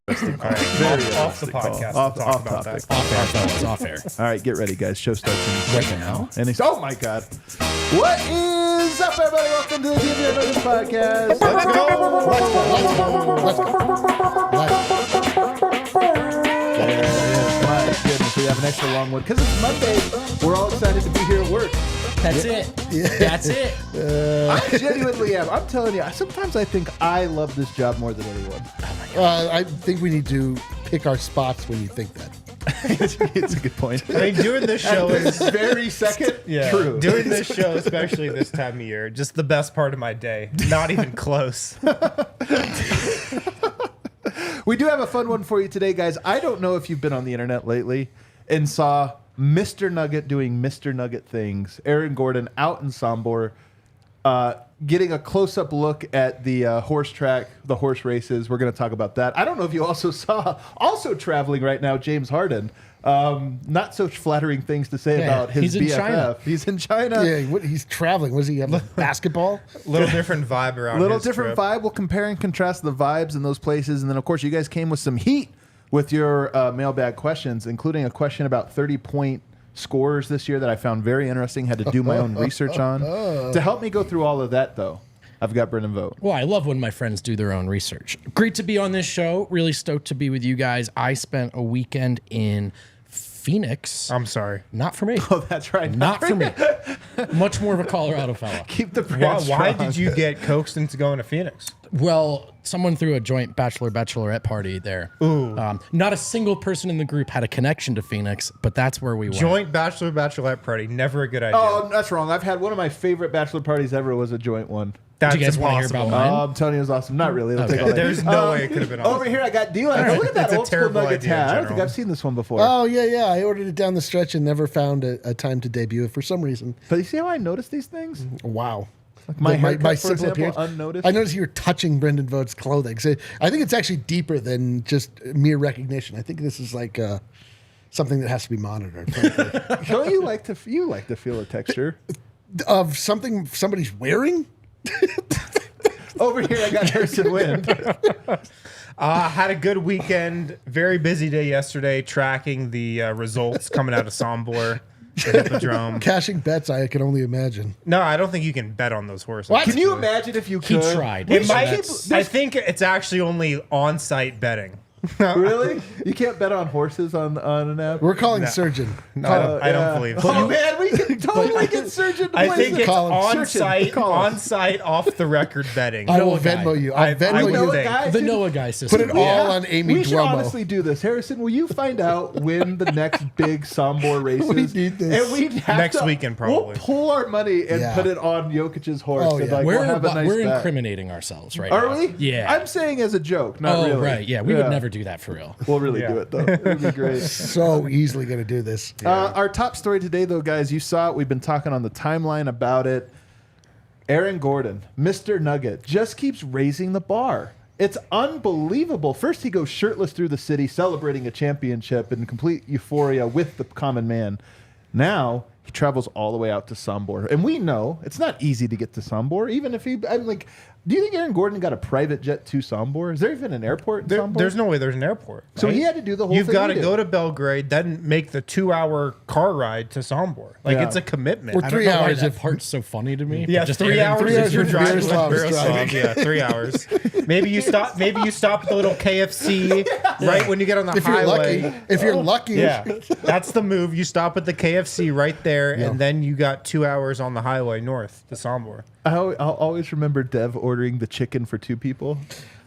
Off the podcast. Off topic. Off air. All right, get ready, guys. Show starts in Right now. And oh my God. What is up, everybody? Welcome to the DNVR Nuggets Podcast. Let's go. There it is. My goodness, we have an extra long one because it's Monday. We're all excited to be here at work. That's it. That's it. I genuinely am. I'm telling you, sometimes I think I love this job more than anyone. I think we need to pick our spots when you think that. It's a good point. I mean, doing this show is very second. True. Doing this show, especially this time of year, just the best part of my day. Not even close. We do have a fun one for you today, guys. I don't know if you've been on the internet lately and saw Mr. Nugget doing Mr. Nugget things. Aaron Gordon out in Sombor, getting a close-up look at the horse track, the horse races. We're going to talk about that. I don't know if you also saw, also traveling right now, James Harden. Not so flattering things to say about his he's BFF. in China. He's in China. Yeah, he's traveling. Was he have basketball? Little different vibe around. Little his different trip. vibe. We'll compare and contrast the vibes in those places. And then, of course, you guys came with some heat with your mailbag questions, including a question about 30-point scores this year that I found very interesting. Had to do my own research on. To help me go through all of that, though, I've got Brendan Vogt. Well, I love when my friends do their own research. Great to be on this show. Really stoked to be with you guys. I spent a weekend in Phoenix. I'm sorry. Not for me. Oh, that's right. Not for me. Much more of a Colorado fella. Keep the brand Why strong. did you get coaxed into going to Phoenix? Well, someone threw a joint bachelorette party there. Ooh. Not a single person in the group had a connection to Phoenix, but that's where we went. Joint bachelorette party. Never a good idea. Oh, that's wrong. I've had one of my favorite bachelor parties ever was a joint one. That's Did you guys want to hear impossible. about mine? I'm telling you, it was awesome. Not really. It'll take all day. There's no way it could have been awesome. Over here, I got D-Line. Look at that It's a old school terrible Nuggets idea in hat. I don't think general. I've seen this one before. Oh, yeah. I ordered it down the stretch and never found a time to debut it for some reason. But you see how I noticed these things? Wow. My haircut, for simple example, appearance. unnoticed. I noticed you were touching Brendan Vogt's clothing. So I think it's actually deeper than just mere recognition. I think this is like something that has to be monitored. frankly. Don't you like to feel a texture? Of something somebody's wearing? Over here, I got Harrison Wind. Had a good weekend. Very busy day yesterday tracking the results coming out of Sombor, the Hippodrome. Cashing bets, I can only imagine. No, I don't think you can bet on those horses. Can you imagine if you He could? tried. It So might. that's- I think it's actually only on-site betting. Really? You can't bet on horses on an app? We're calling surgeon. No, I don't believe so. Oh, man, we can totally get Surgeon to I play think this. it's Call him. on-site, off-the-record betting. I will Noah guy. Venmo you. I I'll Venmo would you. Noah think. guy, The dude. Noah guy system. Put it all on Amy We should Duomo. honestly do this. Harrison, will you find out when the next big Sombor races? We need this. And we'd have Next to, weekend, We'll probably. pull our money and Yeah. put it on Jokic's horse. Oh, and yeah. like, We're, we'll have a nice we're bet. incriminating ourselves right Are now. we? Yeah. I'm saying as a joke, not really. right. Yeah, we would never do that for real. We'll really Yeah. do it, though. It would be great. So easily going to do this. Our top story today, though, guys, you saw it. We've been talking on the timeline about it. Aaron Gordon, Mr. Nugget, just keeps raising the bar. It's unbelievable. First, he goes shirtless through the city, celebrating a championship in complete euphoria with the common man. Now, he travels all the way out to Sombor. And we know it's not easy to get to Sombor, even if I'm like, Do you think Aaron Gordon got a private jet to Sombor? Is there even an airport in Sombor? There's no way there's an airport. So right? he had to do the whole You've thing. got to he did. go to Belgrade, then make the 2-hour car ride to Sombor. Like, Yeah. it's a commitment. Or I don't 3 know why hours that if- part's so funny to me. Yeah, Just 3 Aaron- hours. 3 if hours you're with driving with Miroslav's Miroslav. driving. Yeah, 3 hours. Maybe you stop. Maybe you stop at the little KFC right when you get on the If you're highway. lucky. If you're lucky. Yeah, that's the move. You stop at the KFC right there, and then you got 2 hours on the highway north to Sombor. I'll always remember Dev ordering the chicken for 2 people.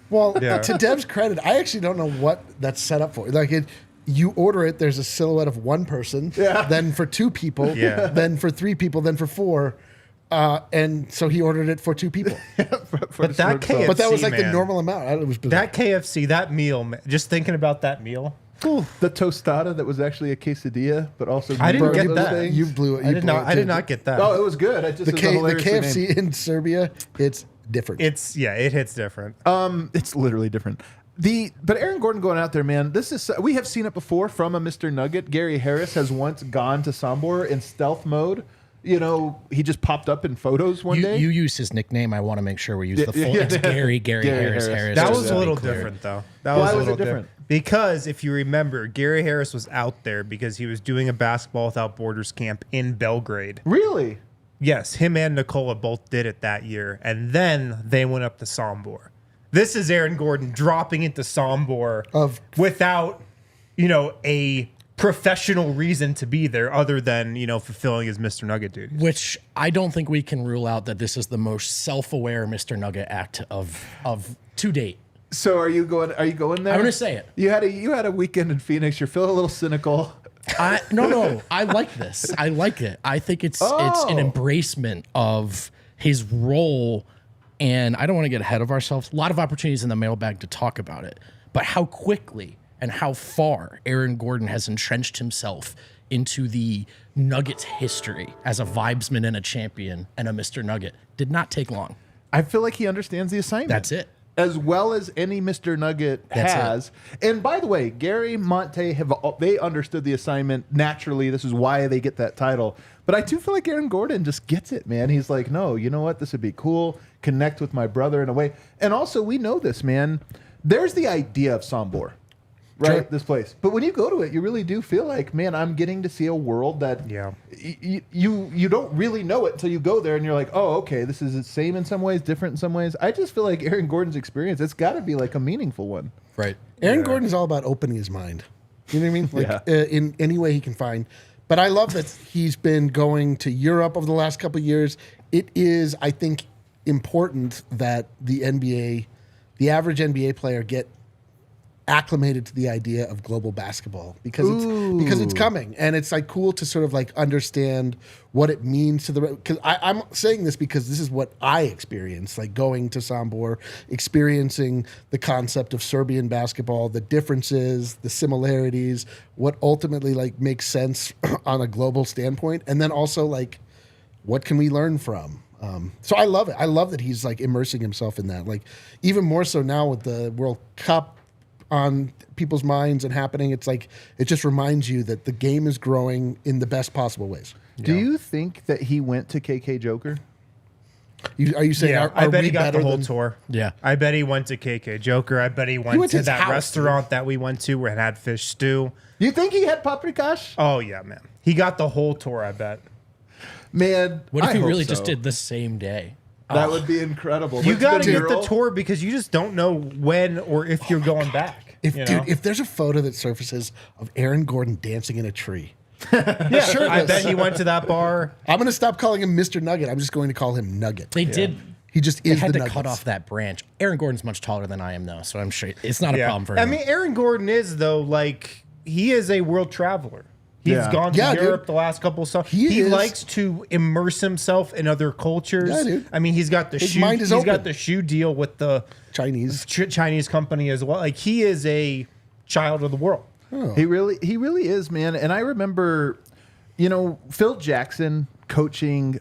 Well, Yeah. to Dev's credit, I actually don't know what that's set up for. Like, you order it, there's a silhouette of one person, then for 2 people, then for 3 people, then for 4. And so he ordered it for 2 people. But that KFC, But that was like the man, normal amount. It was bizarre. That KFC, that meal, man, just thinking about that meal. The tostada that was actually a quesadilla, but also I didn't both get those that. things. You blew it. I did not. I did not get that. Oh, it was good. I just The, it was the hilariously KFC named. in Serbia, it's different. It hits different. It's literally different. But Aaron Gordon going out there, man. We have seen it before from a Mr. Nugget. Gary Harris has once gone to Sombor in stealth mode. You know, he just popped up in photos one day. You use his nickname. I want to make sure we use the full. yeah. It's Gary Harris. Harris. That just was to a be little clear. different, though. That Why was a was it little different? Because if you remember, Gary Harris was out there because he was doing a Basketball Without Borders camp in Belgrade. Really? Yes, him and Nikola both did it that year, and then they went up to Sombor. This is Aaron Gordon dropping into Sombor without, a professional reason to be there other than, fulfilling his Mr. Nugget duties. Which I don't think we can rule out that this is the most self-aware Mr. Nugget act of to date. So are you going there? I'm gonna say it. You had a weekend in Phoenix. You're feeling a little cynical. No. I like this. I like it. I think it's an embracement of his role, and I don't want to get ahead of ourselves. A lot of opportunities in the mailbag to talk about it, but how quickly and how far Aaron Gordon has entrenched himself into the Nuggets history as a vibesman and a champion and a Mr. Nugget did not take long. I feel like he understands the assignment. That's it. As well as any Mr. Nugget has. And by the way, Gary, Monte, they understood the assignment naturally. This is why they get that title. But I do feel like Aaron Gordon just gets it, man. He's like, no, you know what? This would be cool. Connect with my brother in a way. And also, we know this, man. There's the idea of Sombor, right? Sure. This place. But when you go to it, you really do feel like, man, I'm getting to see a world that you don't really know it until you go there and you're like, oh, okay, this is the same in some ways, different in some ways. I just feel like Aaron Gordon's experience, it's got to be like a meaningful one. Right. Aaron Gordon's all about opening his mind. You know what I mean? Like in any way he can find. But I love that he's been going to Europe over the last couple of years. It is, I think, important that the average NBA player get acclimated to the idea of global basketball because it's coming, and it's like cool to sort of like understand what it means to the. Because I'm saying this because this is what I experienced, like going to Sombor, experiencing the concept of Serbian basketball, the differences, the similarities, what ultimately like makes sense on a global standpoint, and then also like what can we learn from. So I love it. I love that he's like immersing himself in that. Like even more so now with the World Cup on people's minds and happening, it's like it just reminds you that the game is growing in the best possible ways. Do you think that he went to KK Joker? Are you saying? Yeah, I bet he got the whole tour. Yeah. I bet he went to KK Joker. I bet he went went to to his that house, restaurant that we went to where it had fish stew. You think he had paprikash? Oh, yeah, man. He got the whole tour, I bet. Man, What if I he hope really so. just did the same day? That would be incredible. You What's got to the get the B-roll? tour because you just don't know when or if you're going back. If there's a photo that surfaces of Aaron Gordon dancing in a tree, Yeah, Shirtless. I bet he went to that bar. I'm going to stop calling him Mr. Nugget. I'm just going to call him Nugget. They did. He just They is had the to Nuggets. cut off that branch. Aaron Gordon's much taller than I am, though, so I'm sure it's not a Yeah. problem for him. I mean, Aaron Gordon is, though, like, he is a world traveler. He's Yeah. gone to Yeah, dude. Europe the last couple of summers. He He is. likes to immerse himself in other cultures. Yeah, dude. I mean, he's got the His shoe. mind is He's open. got the shoe deal with the Chinese. Chinese company as well. Like, he is a child of the world. He really is, man. And I remember, Phil Jackson coaching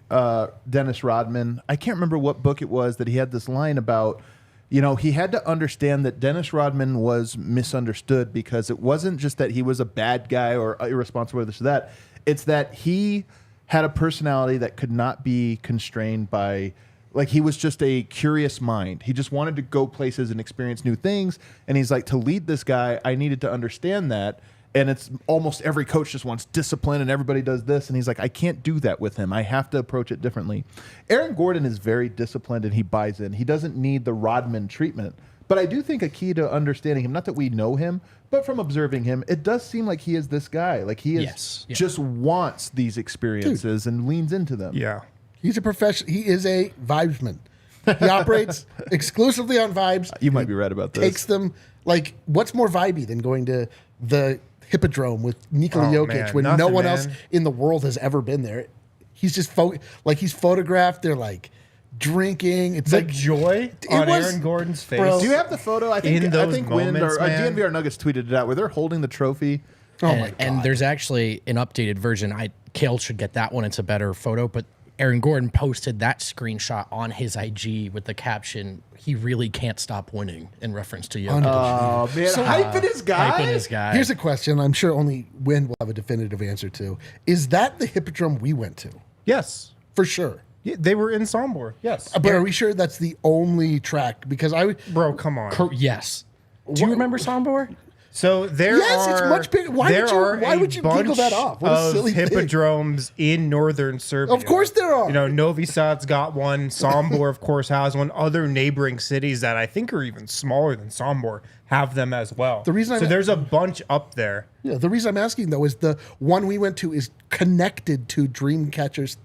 Dennis Rodman. I can't remember what book it was that he had this line about. He had to understand that Dennis Rodman was misunderstood because it wasn't just that he was a bad guy or irresponsible or this or that. It's that he had a personality that could not be constrained by Like he was just a curious mind. He just wanted to go places and experience new things. And he's like, to lead this guy, I needed to understand that. And it's almost every coach just wants discipline and everybody does this. And he's like, I can't do that with him. I have to approach it differently. Aaron Gordon is very disciplined and he buys in. He doesn't need the Rodman treatment. But I do think a key to understanding him, not that we know him, but from observing him, it does seem like he is this guy. Like he is just wants these experiences and leans into them. Yeah. He's a professional. He is a vibesman. He operates exclusively on vibes. You might be right about this. Takes them, like, what's more vibey than going to the Hippodrome with Nikola Jokic when no one else in the world has ever been there? He's just, he's photographed. They're like drinking. It's the like joy on Aaron Gordon's face. Bro, do you have the photo? I think moments, DNVR Nuggets tweeted it out where they're holding the trophy. Oh my God. And there's actually an updated version. Kale should get that one. It's a better photo, but Aaron Gordon posted that screenshot on his IG with the caption, "He really can't stop winning," in reference to Jokic. Oh, man. Hyping his guy? Hyping his guy. Here's a question I'm sure only Wynn will have a definitive answer to. Is that the Hippodrome we went to? Yes. For sure. Yeah, they were in Sombor. Yes. But are we sure that's the only track? Because Bro, come on. Yes. Do you remember Sombor? So there it's much bigger. Why would you giggle that off? What a silly thing. hippodromes in northern Serbia. Of course there are. You know, Novi Sad's got one. Sombor, of course, has one. Other neighboring cities that I think are even smaller than Sombor have them as well. There's a bunch up there. Yeah. The reason I'm asking though is the one we went to is connected to Dreamcatcher's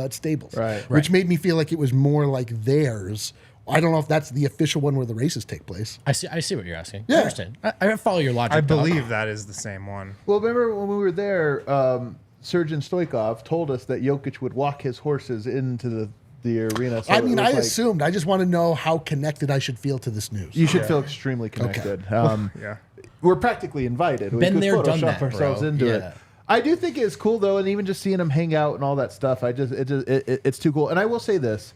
stables, right? Which made me feel like it was more like theirs. I don't know if that's the official one where the races take place. I see what you're asking. Yeah. I understand. I follow your logic. I believe that is the same one. Well, remember when we were there, Sergeant Stoikov told us that Jokic would walk his horses into the arena. So I assumed. I just want to know how connected I should feel to this news. You should feel extremely connected. Yeah. We're practically invited. We Been could there, Photoshop done that, ourselves bro. into it. I do think it's cool though, and even just seeing him hang out and all that stuff, it's too cool. And I will say this: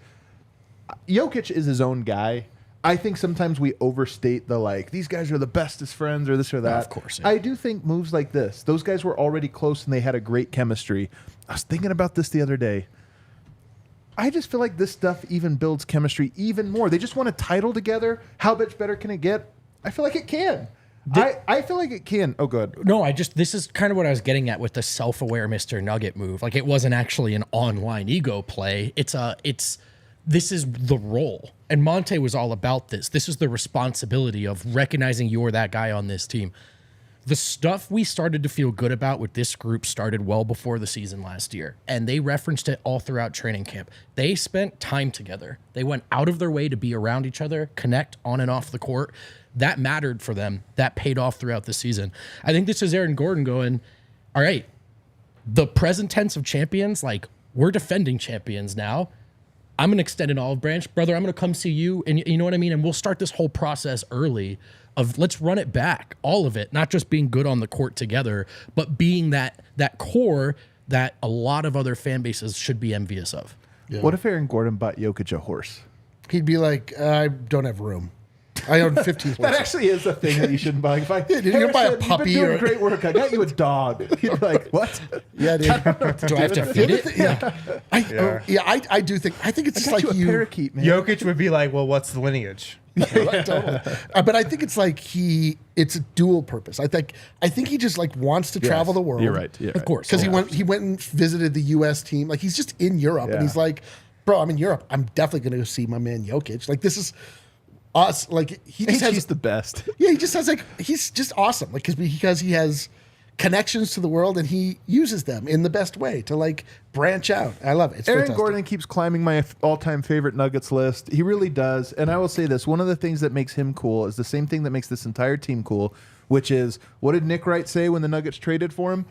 Jokic is his own guy. I think sometimes we overstate these guys are the bestest friends or this or that. Of course. Yeah. I do think moves like this, those guys were already close and they had a great chemistry. I was thinking about this the other day. I just feel like this stuff even builds chemistry even more. They just won a title together. How much better can it get? I feel like it can. I feel like it can. Oh, good. No, this is kind of what I was getting at with the self-aware Mr. Nugget move. Like, it wasn't actually an online ego play. This is the role. And Monte was all about this. This is the responsibility of recognizing you're that guy on this team. The stuff we started to feel good about with this group started well before the season last year. And they referenced it all throughout training camp. They spent time together. They went out of their way to be around each other, connect on and off the court. That mattered for them. That paid off throughout the season. I think this is Aaron Gordon going, all right, the present tense of champions, like, we're defending champions now. I'm an extended olive branch, brother. I'm going to come see you. And you know what I mean? And we'll start this whole process early of let's run it back, all of it, not just being good on the court together, but being that core that a lot of other fan bases should be envious of. Yeah. What if Aaron Gordon bought Jokic a horse? He'd be like, I don't have room. I own 15 horses. That actually is a thing that you shouldn't buy. If I, Did you buy a puppy? You've been doing great work. I got you a dog. You're like, what? Yeah, dude. Do I have to feed it? I do think. I think it's just like a parakeet, man. Jokic would be like, well, what's the lineage? Right, totally. But I think it's like it's a dual purpose. I think he just like wants to travel the world. You're right. Of course. Because he went and visited the U.S. team. Like he's just in Europe and he's like, bro, I'm in Europe. I'm definitely going to go see my man Jokic. Like this is us. Like he's the best. Yeah, he just has he's just awesome. Like because he has connections to the world and he uses them in the best way to like branch out. I love it. It's Aaron fantastic. Gordon keeps climbing my all-time favorite Nuggets list. He really does. And I will say this, one of the things that makes him cool is the same thing that makes this entire team cool, which is, what did Nick Wright say when the Nuggets traded for him?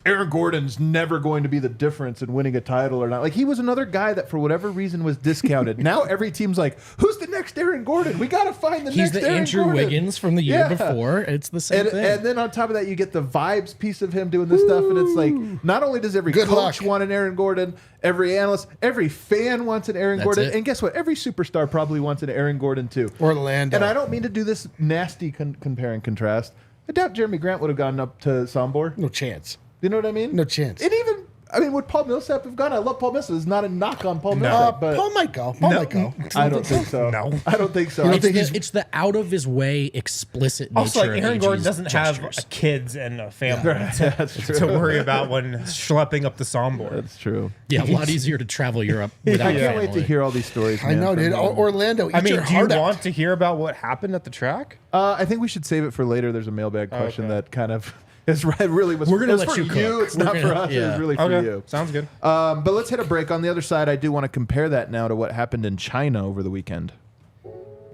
Aaron Gordon's never going to be the difference in winning a title or not. Like, he was another guy that for whatever reason was discounted. Now every team's like, who's the next Aaron Gordon? We got to find the next Aaron Gordon. He's the Andrew Wiggins from the year before. It's the same thing. And then on top of that, you get the vibes piece of him doing this stuff. And it's like, not only does every coach want an Aaron Gordon, every analyst, every fan wants an Aaron Gordon. And guess what? Every superstar probably wants an Aaron Gordon too. Orlando. And I don't mean to do this nasty compare and contrast. I doubt Jeremy Grant would have gone up to Sombor. No chance. You know what I mean? No chance. And even I mean, would Paul Millsap have gone? I love Paul Millsap. It's not a knock on Paul Millsap, but Paul might go. Paul might go. I don't think so. No. I don't think so. It's the out of his way, explicit nature. Also, like Aaron of Gordon AG's doesn't gestures. have kids and a family That's true. to worry about when schlepping up the Sombor. That's true. Yeah, a lot easier to travel Europe without I can't wait family. to hear all these stories. I man, know, from dude. them. Orlando, eat I mean, your do you heart out. want to hear about what happened at the track? I think we should save it for later. There's a mailbag question Okay. that kind of is really was. We're gonna it was let for you cook. It's We're not for gonna- us. It yeah. was really for you. Sounds good. But let's hit a break. On the other side, I do want to compare that now to what happened in China over the weekend.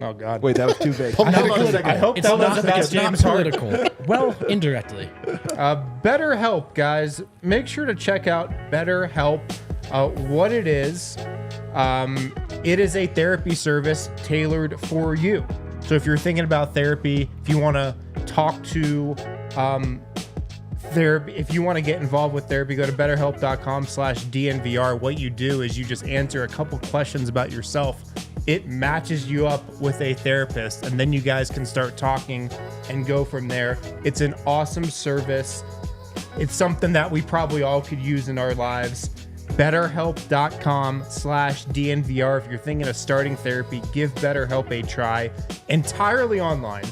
Oh, God. Wait, that was too vague. I hope It's that not, was about it's not James Harden. political. Well, indirectly. BetterHelp, guys. Make sure to check out BetterHelp. What it is a therapy service tailored for you. So if you're thinking about therapy, if you want to talk to therapy, if you want to get involved with therapy, go to betterhelp.com/DNVR. What you do is you just answer a couple questions about yourself. It matches you up with a therapist, and then you guys can start talking and go from there. It's an awesome service. It's something that we probably all could use in our lives. BetterHelp.com/DNVR. If you're thinking of starting therapy, give BetterHelp a try. Entirely online.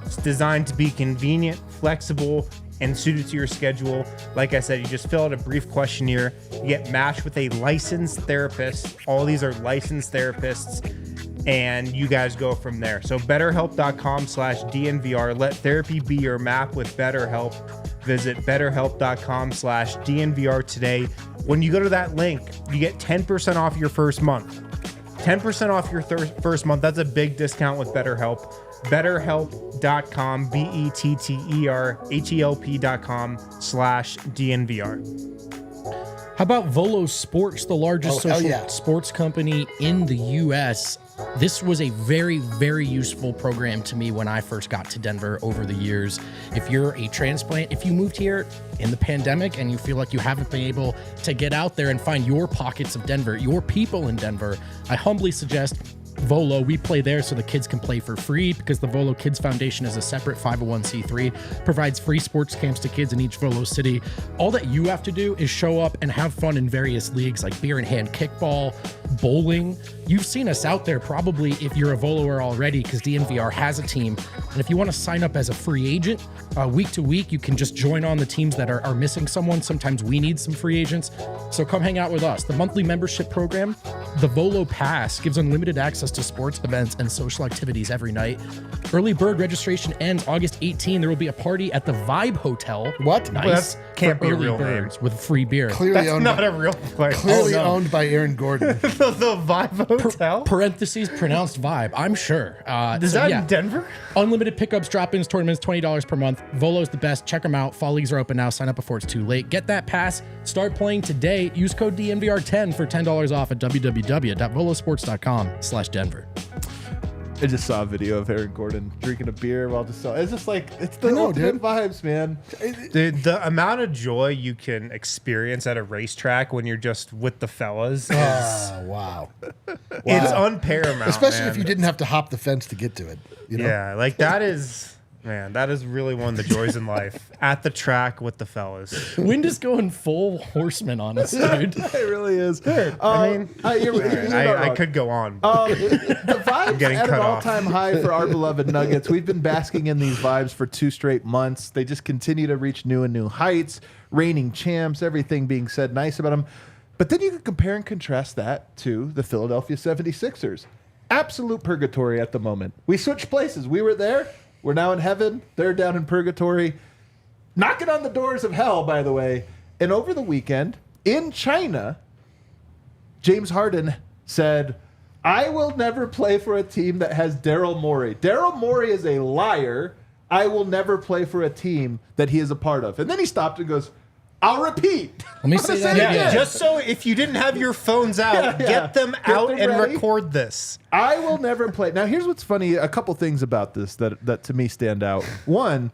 It's designed to be convenient, flexible, and suited to your schedule. Like I said, you just fill out a brief questionnaire. You get matched with a licensed therapist. All these are licensed therapists, and you guys go from there. So BetterHelp.com/DNVR. Let therapy be your map with BetterHelp. Visit BetterHelp.com/DNVR today. When you go to that link, you get 10% off your first month. 10% off your first month. That's a big discount with BetterHelp. BetterHelp.com, BetterHelp.com/DNVR. How about Volo Sports, the largest hell social yeah. sports company in the U.S.? This was a very, very useful program to me when I first got to Denver over the years. If you're a transplant, if you moved here in the pandemic and you feel like you haven't been able to get out there and find your pockets of Denver, your people in Denver, I humbly suggest Volo. We play there so the kids can play for free because the Volo Kids Foundation is a separate 501c3, provides free sports camps to kids in each Volo city. All that you have to do is show up and have fun in various leagues like beer in hand kickball, bowling. You've seen us out there probably if you're a Voloer already because DNVR has a team. And if you want to sign up as a free agent, week to week, you can just join on the teams that are missing someone. Sometimes we need some free agents. So come hang out with us. The monthly membership program, the Volo Pass, gives unlimited access to sports events and social activities every night. Early bird registration ends August 18. There will be a party at the Vibe Hotel. What? Nice. Well, that can't for be a early real birds with free beer. Clearly That's owned, not a real place. clearly Oh, no. owned by Aaron Gordon. The Vibe Hotel? Parentheses pronounced Vibe. I'm sure. Is that in Denver? Unlimited pickups, drop-ins, tournaments, $20 per month. Volo's the best. Check them out. Fall leagues are open now. Sign up before it's too late. Get that pass. Start playing today. Use code DNVR10 for $10 off at www.volosports.com/Denver. I just saw a video of Aaron Gordon drinking a beer while it's just like it's the I know, ultimate dude. vibes, man. Dude, the amount of joy you can experience at a racetrack when you're just with the fellas, Oh, wow. it's unparamount. Especially if man. you didn't have to hop the fence to get to it. You know? Yeah, like that is really one of the joys in life. At the track with the fellas. Wind is going full horseman on us, dude. It really is. I mean, you're not I wrong. could go on. The vibes getting at an cut off. all-time high for our beloved Nuggets. We've been basking in these vibes for 2 straight months. They just continue to reach new and new heights, reigning champs, everything being said nice about them. But then you can compare and contrast that to the Philadelphia 76ers. Absolute purgatory at the moment. We switched places. We were there. We're now in heaven. They're down in purgatory. Knocking on the doors of hell, by the way. And over the weekend, in China, James Harden said, I will never play for a team that has Daryl Morey. Daryl Morey is a liar. I will never play for a team that he is a part of. And then he stopped and goes, I'll repeat. Let me say that Yeah, again. just so if you didn't have your phones out, Yeah. get them Get out them and ready. record this. I will never play. Now, here's what's funny. A couple things about this that to me stand out. One,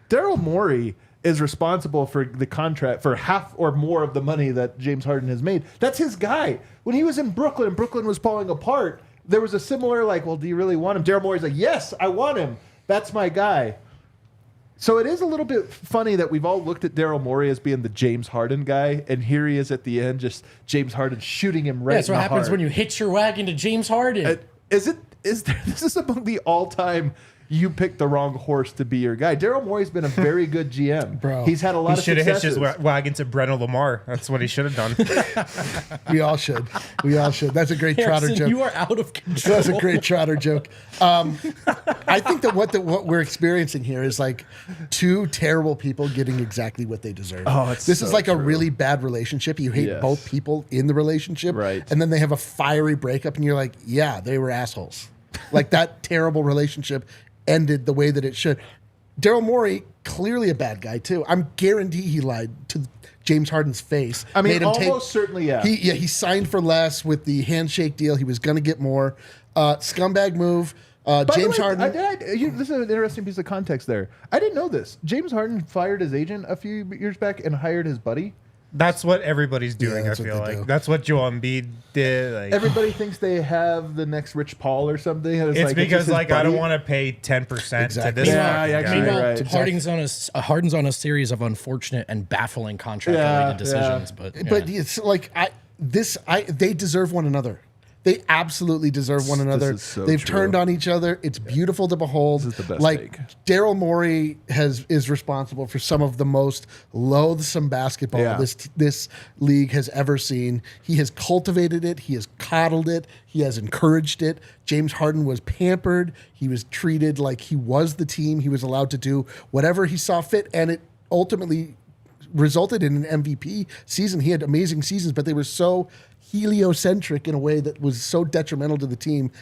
Daryl Morey is responsible for the contract for half or more of the money that James Harden has made. That's his guy. When he was in Brooklyn and Brooklyn was falling apart, there was a similar well, do you really want him? Daryl Morey's like, yes, I want him. That's my guy. So it is a little bit funny that we've all looked at Daryl Morey as being the James Harden guy, and here he is at the end, just James Harden shooting him right. That's in what the happens heart. when you hitch your wagon to James Harden. This is among the all-time you picked the wrong horse to be your guy. Daryl Morey's been a very good GM. Bro. He's had a lot He of should have hitched successes. his wagon to Breno Lamar. That's what he should have done. We all should. We all should. That's a great Trotter Harrison, joke. you are out of control. That's a great Trotter joke. I think that what we're experiencing here is like two terrible people getting exactly what they deserve. Oh, it's this so is like a true. really bad relationship. You hate Yes. both people in the relationship, Right. and then they have a fiery breakup, and you're like, yeah, they were assholes. Like that terrible relationship ended the way that it should. Daryl Morey, clearly a bad guy too. I'm guarantee he lied to James Harden's face. I mean, made him almost certainly, yeah. He signed for less with the handshake deal. He was going to get more. Scumbag move. By the James way, Harden. this is an interesting piece of context there. I didn't know this. James Harden fired his agent a few years back and hired his buddy. That's what everybody's doing, I that's what feel they like. do. That's what Joel Embiid did. Like, Everybody thinks they have the next Rich Paul or something. And it's just because, his I don't buddy. want to pay 10% to Exactly. this Yeah, fucking yeah, guy. actually, Meanwhile, right. Harden's on a series of unfortunate and baffling contract-related decisions. But it's like they deserve one another. They absolutely deserve one another. is so They've true. turned on each other. It's beautiful to behold. This is the best like take. Daryl Morey is responsible for some of the most loathsome basketball Yeah. this league has ever seen. He has cultivated it. He has coddled it. He has encouraged it. James Harden was pampered. He was treated like he was the team. He was allowed to do whatever he saw fit, and it ultimately resulted in an MVP season. He had amazing seasons, but they were so heliocentric in a way that was so detrimental to the team.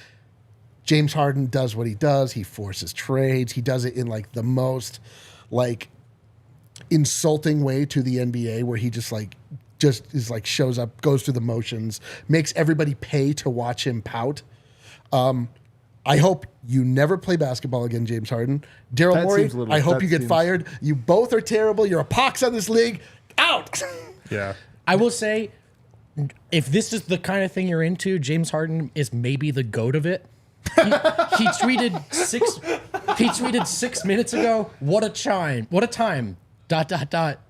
James Harden does what he does. He forces trades. He does it in like the most like insulting way to the NBA, where he just is like shows up, goes through the motions, makes everybody pay to watch him pout. I hope you never play basketball again, James Harden. Daryl That Morey, seems a little- I hope that you get seems- fired. You both are terrible. You're a pox on this league. Out. Yeah. I will say, if this is the kind of thing you're into, James Harden is maybe the goat of it. He tweeted 6 minutes ago, what a time. ...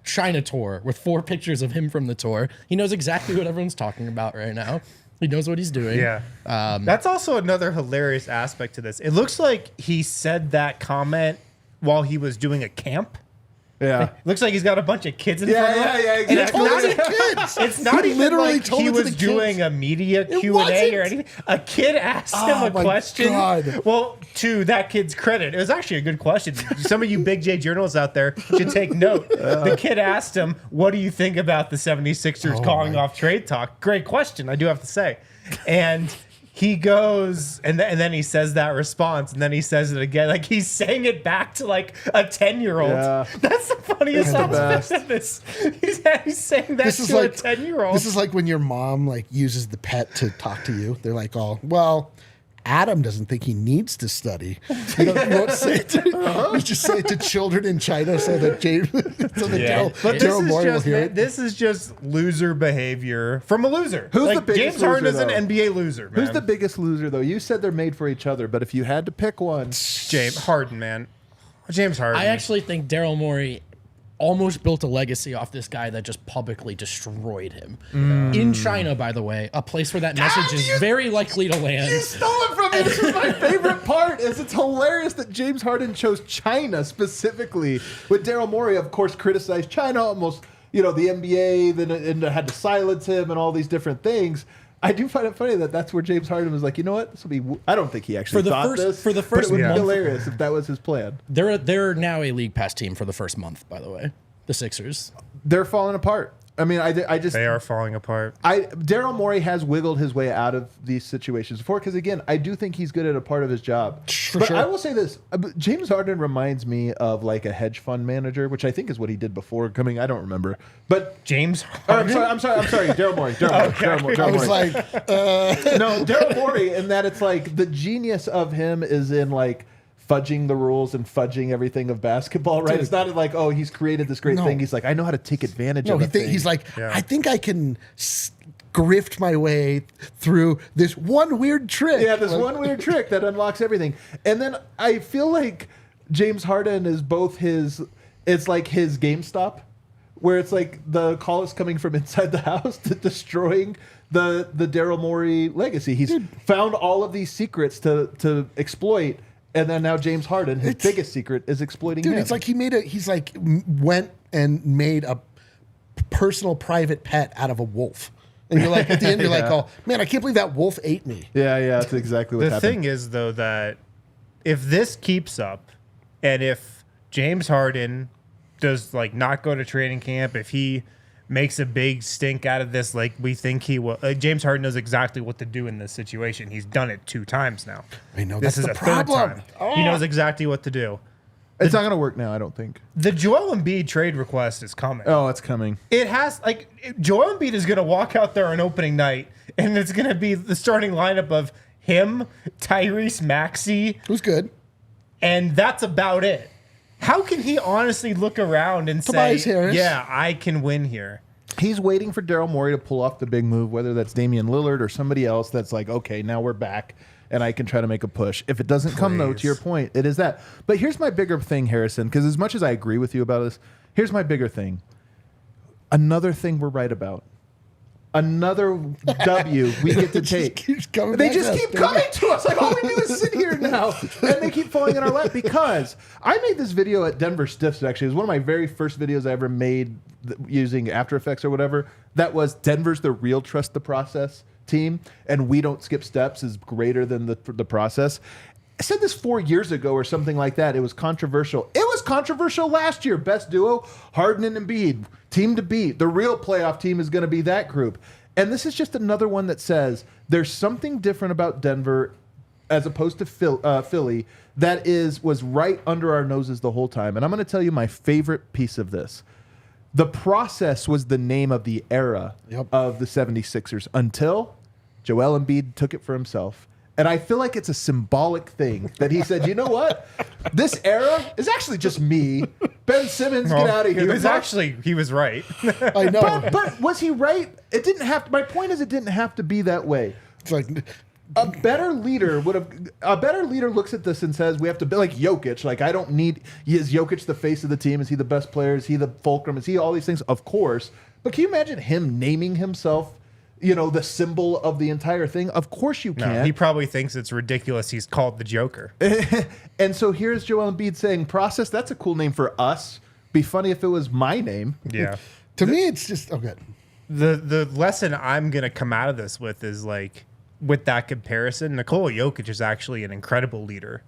China tour with 4 pictures of him from the tour. He knows exactly what everyone's talking about right now. He knows what he's doing. Yeah. That's also another hilarious aspect to this. It looks like he said that comment while he was doing a camp. Yeah. Looks like he's got a bunch of kids in Yeah, front of him. yeah, And it's exactly. not He even- kids. It's not He even literally like told he it to was the kids. doing a media Q&A wasn't. or anything. A kid asked him a my question. God. Well, to that kid's credit, it was actually a good question. Some of you Big J journalists out there should take note. The kid asked him, what do you think about the 76ers calling off trade talk? Great question, I do have to say. And he goes, and then he says that response, and then he says it again. Like he's saying it back to like a 10-year-old. Yeah. That's the funniest It's the aspect of this. He's saying that This is to like a 10-year-old. This is like when your mom like uses the pet to talk to you. They're like, "Oh, well, Adam doesn't think he needs to study." You won't say it to, you just say it to children in China so that James, so that Yeah. Daryl, But Daryl Morey will hear it. this is just loser behavior from a loser. Who's like, the biggest James Harden loser, is an though? NBA loser, man. Who's the biggest loser, though? You said they're made for each other, but if you had to pick one, James Harden, man. James Harden. I actually think Daryl Morey almost built a legacy off this guy that just publicly destroyed him. In China, by the way, a place where that message is very likely to land. you stole it from me. This is my favorite part. Is it's hilarious that James Harden chose China specifically. With Daryl Morey, of course, criticized China almost. The NBA then and had to silence him and all these different things. I do find it funny that that's where James Harden was like, you know what? This will be. I don't think he actually thought this. for the first but it would month- be hilarious if that was his plan. They're now a league pass team for the first month, by the way. The Sixers. They're falling apart. I mean, I just they are falling apart. Daryl Morey has wiggled his way out of these situations before because again, I do think he's good at a part of his job. For but sure. I will say this: James Harden reminds me of like a hedge fund manager, which I think is what he did before coming. I don't remember, but James oh, Harden. I'm sorry, Daryl Morey. Daryl Morey. I was like, No, Daryl Morey, in that it's like the genius of him is in like fudging the rules and fudging everything of basketball, right? Dude. It's not like, oh, he's created this great No. thing. He's like, I know how to take advantage no, of it. he's like, Yeah. I think I can grift my way through this one weird trick. Yeah, this Like, one weird trick that unlocks everything. And then I feel like James Harden is both his. It's like his GameStop, where it's like the call is coming from inside the house to destroying the Daryl Morey legacy. He's found all of these secrets to exploit, and then now James Harden, his biggest secret, is exploiting him. It's like he's like went and made a personal private pet out of a wolf. And you're like, at the end, you're like, oh, man, I can't believe that wolf ate me. Yeah, that's exactly what happened. The thing is, though, that if this keeps up, and if James Harden does, like, not go to training camp, if he makes a big stink out of this like we think he will, James Harden knows exactly what to do in this situation. He's done it 2 times now. I know, this that's is the a problem. 3rd time. Oh. He knows exactly what to do. It's not going to work now, I don't think. The Joel Embiid trade request is coming. Oh, it's coming. It has, like, Joel Embiid is going to walk out there on opening night, and it's going to be the starting lineup of him, Tyrese Maxey. Who's good. And that's about it. How can he honestly look around and Tobias say, Harris. yeah, I can win here? He's waiting for Daryl Morey to pull off the big move, whether that's Damian Lillard or somebody else that's like, okay, now we're back. And I can try to make a push. If it doesn't come, though, to your point, it is that. But here's my bigger thing, Harrison, because as much as I agree with you about this, here's my bigger thing. Another thing we're right about. Another W we get to take. They just keep coming to us. Like, all we do is sit here now, and they keep falling in our lap. Because I made this video at Denver Stiffs, actually. It was one of my very first videos I ever made using After Effects or whatever. That was Denver's the real trust the process team, and we don't skip steps is greater than the process. I said this 4 years ago or something like that. It was controversial. It was controversial last year. Best duo, Harden and Embiid. Team to beat. The real playoff team is going to be that group. And this is just another one that says there's something different about Denver as opposed to Philly that was right under our noses the whole time. And I'm going to tell you my favorite piece of this. The process was the name of the era of the 76ers until Joel Embiid took it for himself. And I feel like it's a symbolic thing that he said, you know what? This era is actually just me. Ben Simmons, get out of here. He was right. I know. But was he right? It didn't have to. My point is it didn't have to be that way. It's like... A better leader looks at this and says, we have to be like Jokic. Like, I don't need, is Jokic the face of the team? Is he the best player? Is he the fulcrum? Is he all these things? Of course. But can you imagine him naming himself, the symbol of the entire thing? Of course you can. No, he probably thinks it's ridiculous he's called the Joker. And so here's Joel Embiid saying, process, that's a cool name for us. Be funny if it was my name. Yeah. To me, it's just, okay. The lesson I'm going to come out of this with is, like, with that comparison, Nikola Jokic is actually an incredible leader.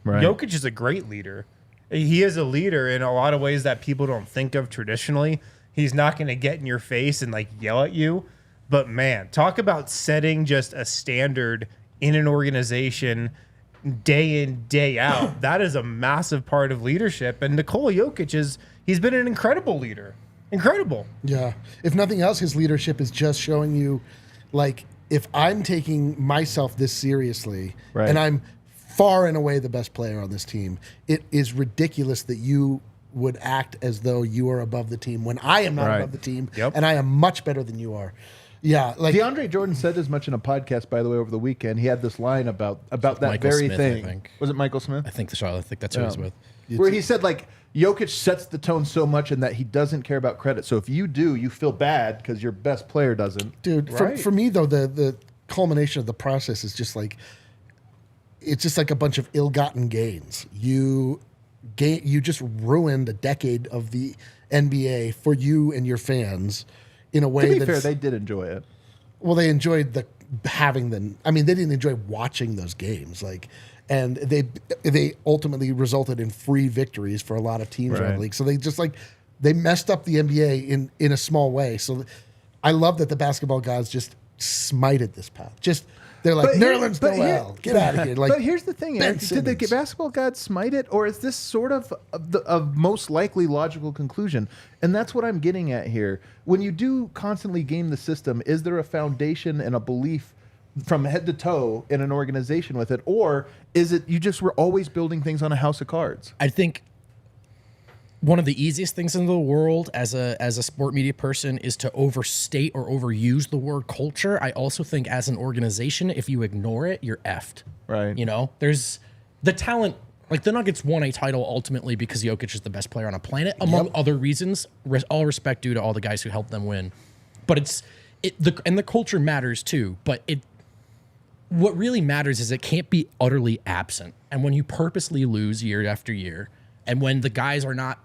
Right. Jokic is a great leader. He is a leader in a lot of ways that people don't think of traditionally. He's not going to get in your face and, like, yell at you. But, man, talk about setting just a standard in an organization day in, day out. That is a massive part of leadership. And Nikola Jokic he's been an incredible leader. Incredible. Yeah. If nothing else, his leadership is just showing you, like, if I'm taking myself this seriously, and I'm far and away the best player on this team, it is ridiculous that you would act as though you are above the team when I am not above the team, and I am much better than you are. Yeah, like DeAndre Jordan said as much in a podcast, by the way, over the weekend. He had this line about that Michael very Smith, thing. I think. Was it Michael Smith? I think that's who I was with. Where he said, like, Jokic sets the tone so much in that he doesn't care about credit. So if you do, you feel bad because your best player doesn't. Dude, for me, though, the culmination of the process is just like, it's just like a bunch of ill-gotten gains. You just ruined a decade of the NBA for you and your fans in a way To be fair, they did enjoy it. Well, they enjoyed they didn't enjoy watching those games. Like, and they ultimately resulted in free victories for a lot of teams around the league. So they just they messed up the NBA in a small way. So I love that the basketball gods just smited this path. They're like, Nerlens Noel, get out of here. Like, but here's the thing, Eric, did the basketball gods smite it, or is this sort of a most likely logical conclusion? And that's what I'm getting at here. When you do constantly game the system, is there a foundation and a belief from head to toe in an organization with it, or is it you just were always building things on a house of cards? I think one of the easiest things in the world as a sport media person is to overstate or overuse the word culture. I also think as an organization, if you ignore it, you're effed. Right. There's the talent. Like the Nuggets won a title ultimately because Jokic is the best player on a planet, among other reasons. All respect due to all the guys who helped them win. But the culture matters too. But what really matters is it can't be utterly absent. And when you purposely lose year after year, and when the guys are not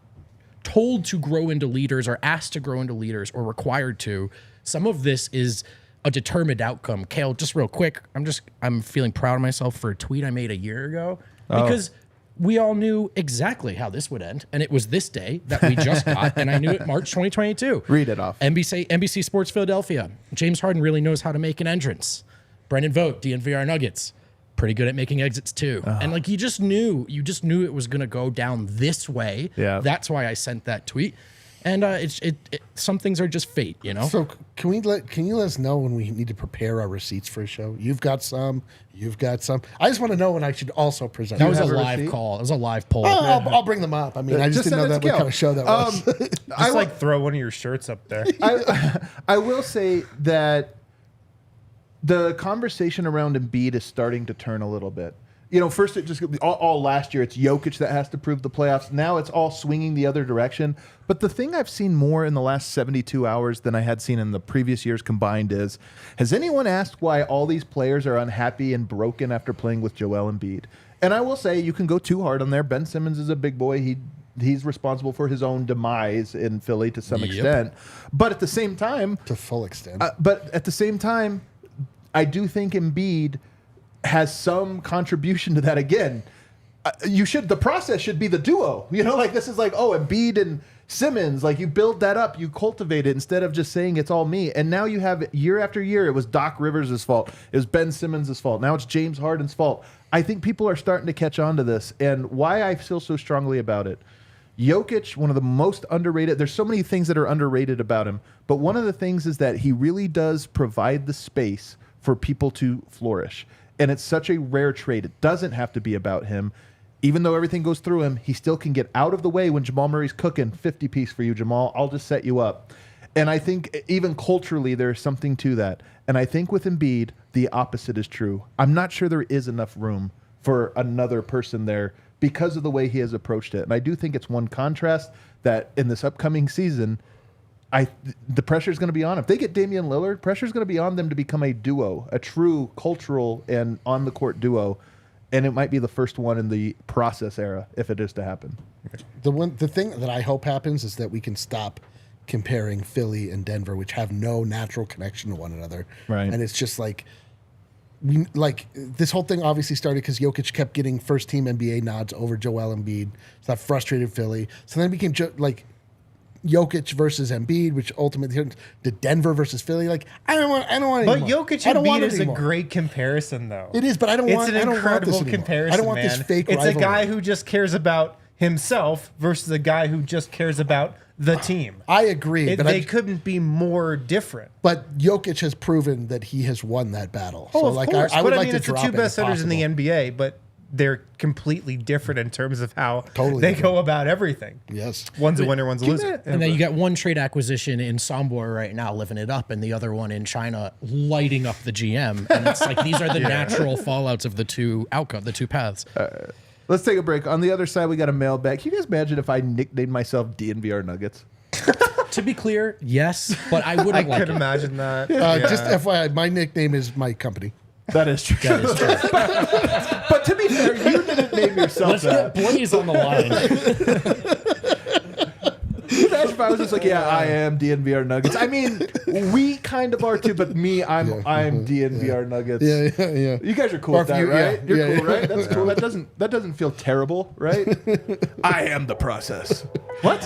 told to grow into leaders or asked to grow into leaders or required to, some of this is a determined outcome. Kale, just real quick, I'm feeling proud of myself for a tweet I made a year ago because we all knew exactly how this would end. And it was this day that we just got, and I knew it March 2022. Read it off. NBC Sports Philadelphia. James Harden really knows how to make an entrance. Brendan Vogt, DNVR Nuggets. Pretty good at making exits too. And like you just knew it was gonna go down this way. Yeah. That's why I sent that tweet. And some things are just fate, you know? So can you let us know when we need to prepare our receipts for a show? You've got some. I just want to know when I should also present. That was a have a live receipt? call. It was a live poll. I'll bring them up. I mean, I just didn't know send it that to what Gil. kind of show that was. Just throw one of your shirts up there. I will say that the conversation around Embiid is starting to turn a little bit. You know, first it just all last year it's Jokic that has to prove the playoffs. Now it's all swinging the other direction. But the thing I've seen more in the last 72 hours than I had seen in the previous years combined is, has anyone asked why all these players are unhappy and broken after playing with Joel Embiid? And I will say you can go too hard on there. Ben Simmons is a big boy. He's responsible for his own demise in Philly to some extent. But at the same time, to full extent. But at the same time, I do think Embiid has some contribution to that. Again, the process should be the duo. You know, like this is like, Embiid and Simmons, like you build that up, you cultivate it instead of just saying it's all me. And now you have year after year, it was Doc Rivers' fault. It was Ben Simmons' fault. Now it's James Harden's fault. I think people are starting to catch on to this, and why I feel so strongly about it. Jokic, one of the most underrated, there's so many things that are underrated about him, but one of the things is that he really does provide the space for people to flourish. And it's such a rare trait. It doesn't have to be about him. Even though everything goes through him, he still can get out of the way when Jamal Murray's cooking 50-piece for you, Jamal. I'll just set you up. And I think even culturally, there's something to that. And I think with Embiid, the opposite is true. I'm not sure there is enough room for another person there because of the way he has approached it. And I do think it's one contrast that in this upcoming season, the pressure is going to be on. If they get Damian Lillard, pressure is going to be on them to become a duo, a true cultural and on-the-court duo. And it might be the first one in the process era if it is to happen. The thing that I hope happens is that we can stop comparing Philly and Denver, which have no natural connection to one another. Right. And it's just like this whole thing obviously started because Jokic kept getting first-team NBA nods over Joel Embiid. So that frustrated Philly. So then it became Jokic versus Embiid, which ultimately turned to Denver versus Philly. Like I don't want But anymore. Jokic I don't want Embiid it is a anymore. great comparison, though. It is, but I don't want. It's an I don't want incredible this anymore. comparison. I don't want man. this fake. It's rivalry. a guy who just cares about himself versus a guy who just cares about the team. I agree, but They couldn't be more different. But Jokic has proven that he has won that battle. Oh, so of like course. I would but like I mean, to it's the drop two it if best centers in the possible. NBA, but they're completely different in terms of how Totally they different. go about everything. Yes. One's a winner, one's a loser. And then you got one trade acquisition in Sombor right now, living it up, and the other one in China, lighting up the GM. And it's like these are the natural fallouts of the two paths. Let's take a break. On the other side, we got a mailbag. Can you guys imagine if I nicknamed myself DNVR Nuggets? To be clear, yes, but I wouldn't I like could it. imagine that. Just FYI, my nickname is my company. That is true. That is true. But to be fair, you didn't name yourself Let's that. get Blaze on the line. Imagine if I was just like, I am DNVR Nuggets. I mean, we kind of are too, but I'm DNVR Nuggets. Yeah. You guys are cool Or with if that, you- right? yeah, You're yeah, cool, yeah. right? That's cool. That doesn't feel terrible, right? I am the process. What?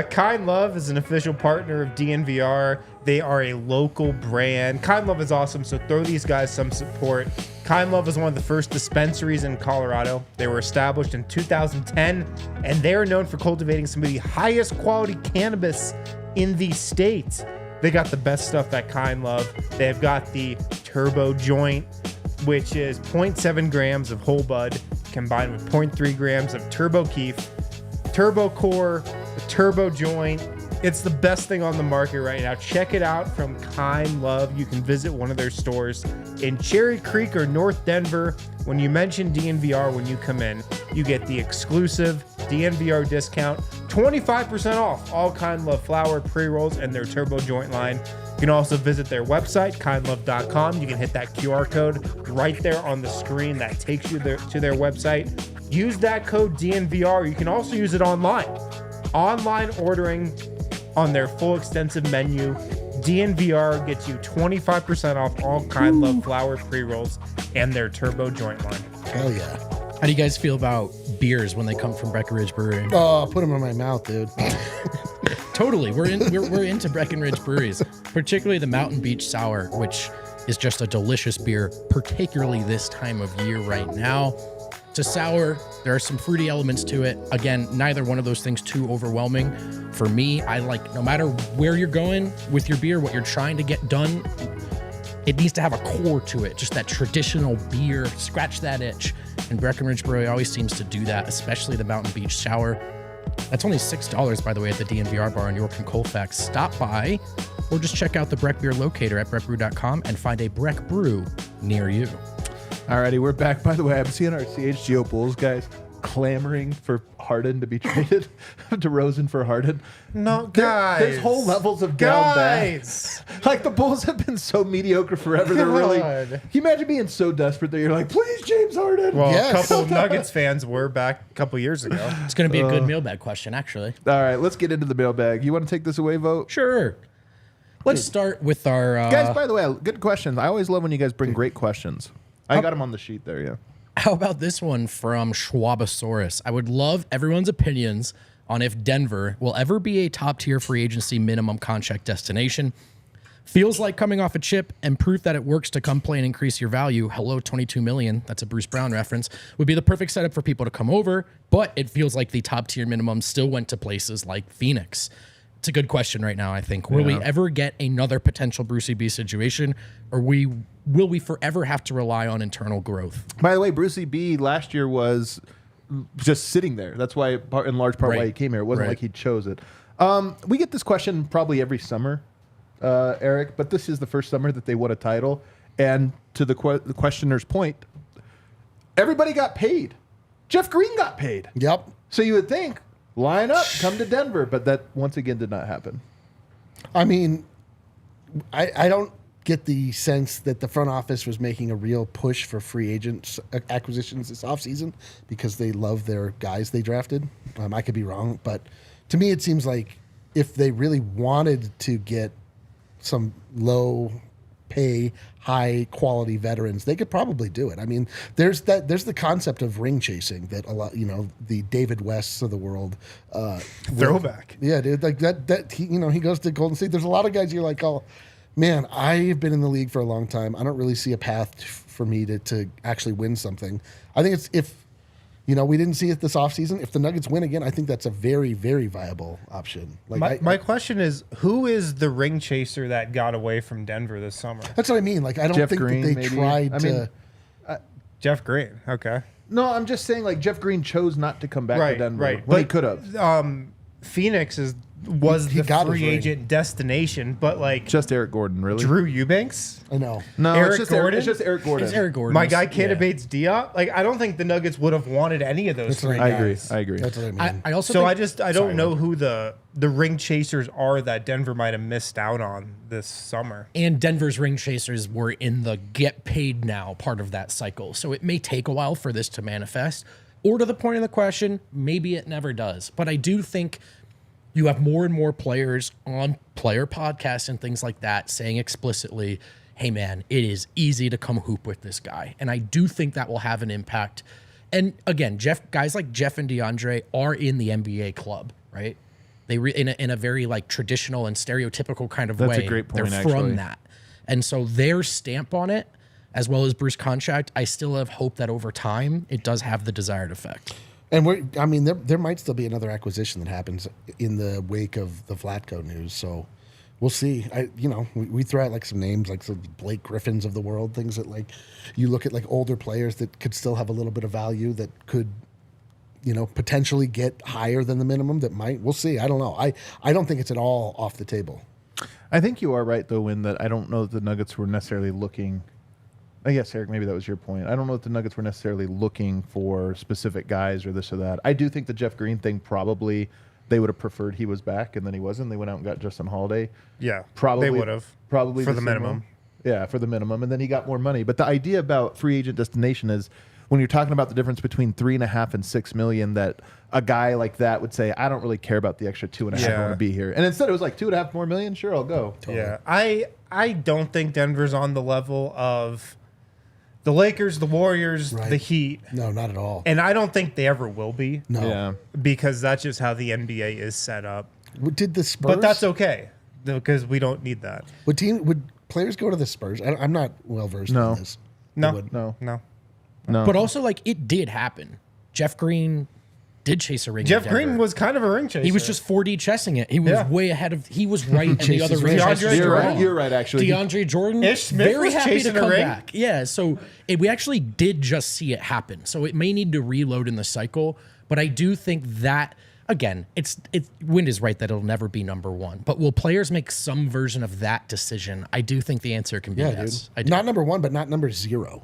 Kind Love is an official partner of DNVR. They are a local brand. Kind Love is awesome, so throw these guys some support. Kind Love is one of the first dispensaries in Colorado. They were established in 2010, and they are known for cultivating some of the highest quality cannabis in the state. They got the best stuff at Kind Love. They've got the Turbo Joint, which is 0.7 grams of whole bud combined with 0.3 grams of Turbo Keef. Turbo Core, the Turbo Joint, It's the best thing on the market right now. Check it out from Kind Love. You can visit one of their stores in Cherry Creek or North Denver. When you mention DNVR when you come in, you get the exclusive DNVR discount, 25% off all Kind Love flour, pre-rolls, and their turbo joint line. You can also visit their website, kindlove.com. You can hit that QR code right there on the screen that takes you to their website. Use that code DNVR. You can also use it online. Online ordering on their full extensive menu. DNVR gets you 25% off all Kind Love flour, pre-rolls, and their turbo joint line. Hell yeah. How do you guys feel about beers when they come from Breckenridge Brewery? Oh, put them in my mouth, dude. Totally. We're into Breckenridge breweries, particularly the Mountain Beach Sour, which is just a delicious beer, particularly this time of year right now. It's a sour. There are some fruity elements to it. Again, neither one of those things too overwhelming. For me, I like, no matter where you're going with your beer, what you're trying to get done, it needs to have a core to it. Just that traditional beer, scratch that itch. And Breckenridge Brewery always seems to do that, especially the Mountain Beach Sour. That's only $6, by the way, at the DNVR bar in York and Colfax. Stop by or just check out the Breck Beer locator at breckbrew.com and find a Breck Brew near you. Alrighty, we're back. By the way, I'm seeing our CHGO Bulls guys clamoring for Harden to be traded. DeRozan for Harden. No, guys. There's whole levels of down bad. Like, the Bulls have been so mediocre forever. They're really... Can you imagine being so desperate that you're like, please, James Harden? Well, Yes. a couple of Nuggets fans were back a couple years ago. It's going to be a good mailbag question, actually. All right, let's get into the mailbag. You want to take this away, Vote? Sure. Let's start with our... Guys, by the way, good questions. I always love when you guys bring great questions. I got them on the sheet there, yeah. How about this one from Schwabosaurus? I would love everyone's opinions on if Denver will ever be a top-tier free agency minimum contract destination. Feels like coming off a chip and proof that it works to come play and increase your value. Hello, $22 million. That's a Bruce Brown reference. Would be the perfect setup for people to come over, but it feels like the top-tier minimum still went to places like Phoenix. It's a good question right now, I think. Will we ever get another potential Brucey B situation, or will we forever have to rely on internal growth? By the way, Brucey B last year was just sitting there. That's why, in large part, why he came here. It wasn't like he chose it. We get this question probably every summer, Eric, but this is the first summer that they won a title. And to the questioner's point, everybody got paid. Jeff Green got paid. Yep. So you would think, line up, come to Denver. But that, once again, did not happen. I mean, I don't get the sense that the front office was making a real push for free agents acquisitions this offseason because they love their guys they drafted. I could be wrong, but to me it seems like if they really wanted to get some low pay, high quality veterans, they could probably do it. I mean, there's the concept of ring chasing that a lot, the David Wests of the world, Throwback. Yeah, dude, like that he goes to Golden State. There's a lot of guys you're like, oh man, I've been in the league for a long time. I don't really see a path for me to actually win something. I think it's if we didn't see it this offseason. If the Nuggets win again, I think that's a very, very viable option. Like my question is, who is the ring chaser that got away from Denver this summer? That's what I mean. Like, I don't think Green, that they maybe. tried to. Jeff Green. Okay. No, I'm just saying, like, Jeff Green chose not to come back to Denver. Right. When he could have. Phoenix was He the got his free ring. agent destination, but like Just Eric Gordon, really? Drew Eubanks, I know. No, Eric it's just Gordon? It's just Eric Gordon. It's Eric Gordon. my guy Candabates Diop. Like, I don't think the Nuggets would have wanted any of those three I agree. guys. I agree. That's what I mean. I also So think, I don't know who the ring chasers are that Denver might have missed out on this summer. and Denver's ring chasers were in the get paid now part of that cycle. So it may take a while for this to manifest. Or to the point of the question, maybe it never does. But I do think you have more and more players on player podcasts and things like that saying explicitly, hey man, it is easy to come hoop with this guy. And I do think that will have an impact. And again, guys like Jeff and DeAndre are in the NBA club, right? They in a very like traditional and stereotypical kind of way. That's a great point, They're actually. from that. And so their stamp on it, as well as Bruce contract, I still have hope that over time it does have the desired effect. And there might still be another acquisition that happens in the wake of the Vlatko news. So we'll see. We throw out like some names, like some Blake Griffins of the world, things that like you look at like older players that could still have a little bit of value that could potentially get higher than the minimum. We'll see. I don't know. I don't think it's at all off the table. I think you are right, though, in that I don't know that the Nuggets were necessarily looking. I guess, Eric, maybe that was your point. I don't know that the Nuggets were necessarily looking for specific guys or this or that. I do think the Jeff Green thing probably they would have preferred he was back and then he wasn't. They went out and got Justin Holiday. Yeah, probably they would have. Probably for the minimum. Yeah, for the minimum, and then he got more money. But the idea about free agent destination is when you're talking about the difference between $3.5 and $6 million, that a guy like that would say, "I don't really care about the extra 2.5. I want to be here." And instead, it was like $2.5 more million. Sure, I'll go. Totally. Yeah, I don't think Denver's on the level of the Lakers, the Warriors, the Heat. No, not at all. And I don't think they ever will be. No. Yeah. Because that's just how the NBA is set up. Did the Spurs? But that's okay because we don't need that. Would players go to the Spurs? I'm not well versed in this. No. But also, it did happen. Jeff Green did chase a ring. Jeff Green was kind of a ring chaser. He was just 4D chessing it. He was way ahead of. He was right, and the other ring chasers You're were right. wrong. You're right. Actually, DeAndre Jordan, Ish Smith very was happy to chasing a come ring. back. Yeah, so we actually did just see it happen. So it may need to reload in the cycle. But I do think that again, Wind is right that it'll never be number one. But will players make some version of that decision? I do think the answer can be yes. Dude. Not number one, but not number 0.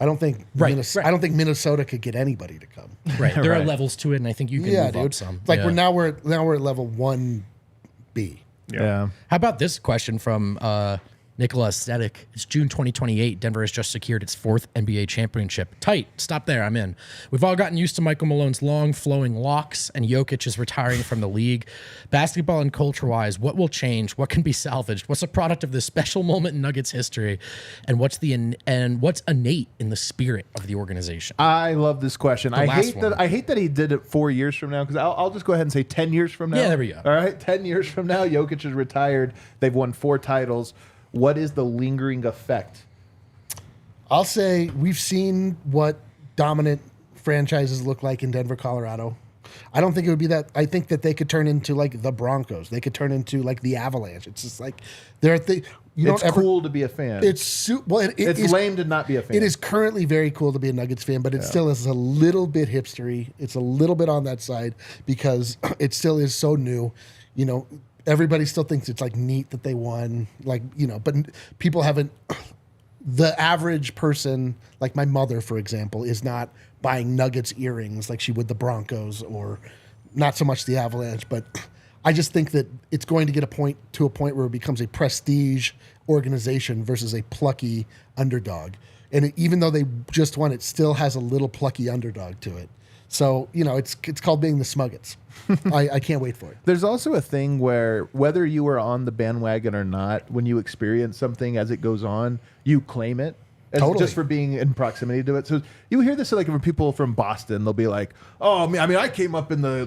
I don't think I don't think Minnesota could get anybody to come. Right. There are levels to it, and I think you can move up some. We're at level 1B. Yeah. How about this question from Nikola Aesthetic? It's June 2028. Denver has just secured its 4th NBA championship. Tight. Stop there. I'm in. We've all gotten used to Michael Malone's long, flowing locks, and Jokic is retiring from the league. Basketball and culture-wise, what will change? What can be salvaged? What's a product of this special moment in Nuggets history? And what's innate in the spirit of the organization? I love this question. I hate that he did it 4 years from now because I'll just go ahead and say 10 years from now. Yeah, there we go. All right, 10 years from now, Jokic is retired. They've won 4 titles. What is the lingering effect? I'll say we've seen what dominant franchises look like in Denver, Colorado. I don't think it would be that. I think that they could turn into the Broncos. They could turn into the Avalanche. It's just It's cool to be a fan. It's lame to not be a fan. It is currently very cool to be a Nuggets fan, but it still is a little bit hipstery. It's a little bit on that side because it still is so new. Everybody still thinks it's neat that they won, but people haven't. The average person, like my mother, for example, is not buying Nuggets earrings like she would the Broncos or not so much the Avalanche. But I just think that it's going to get to a point where it becomes a prestige organization versus a plucky underdog. And even though they just won, it still has a little plucky underdog to it. So, it's called being the Smuggets. I can't wait for it. There's also a thing where whether you are on the bandwagon or not, when you experience something as it goes on, you claim it. Just for being in proximity to it. So you hear this from people from Boston. They'll be like, "Oh, I came up in the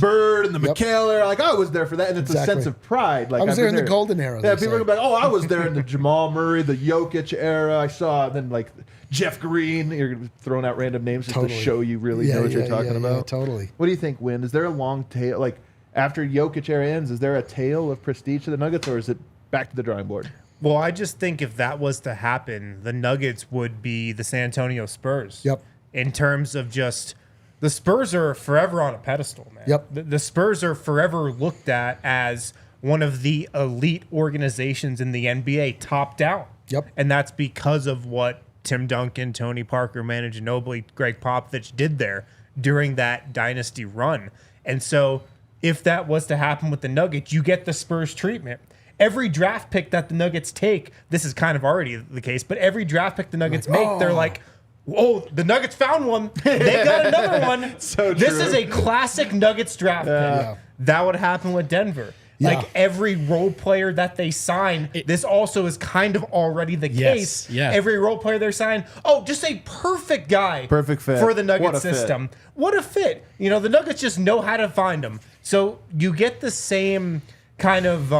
Bird and the McHale era. I was there for that." And it's a sense of pride. I was there in the golden era. Yeah, people are like, "Oh, I was there in the Jamal Murray, the Jokic era. I saw." And then Jeff Green. You're throwing out random names just to show you really know what you're talking about. Yeah, totally. What do you think, Win? Is there a long tail? After Jokic era ends, is there a tail of prestige to the Nuggets, or is it back to the drawing board? Well, I just think if that was to happen, the Nuggets would be the San Antonio Spurs. Yep. In terms of just the Spurs are forever on a pedestal, man. Yep. The Spurs are forever looked at as one of the elite organizations in the NBA, top down. Yep. And that's because of what Tim Duncan, Tony Parker, Manu Ginobili, Greg Popovich did there during that dynasty run. And so if that was to happen with the Nuggets, you get the Spurs treatment. Every draft pick that the Nuggets take, this is kind of already the case, but every draft pick the Nuggets make, they're like, "Whoa, the Nuggets found one. They got another one." So this true. is a classic Nuggets draft pick. Yeah. That would happen with Denver. Yeah. Every role player that they sign, this also is kind of already the case. Yeah. Every role player they sign, just a perfect guy. Perfect fit. For the Nuggets What a fit. system. What a fit. The Nuggets just know how to find them. So you get the same kind of...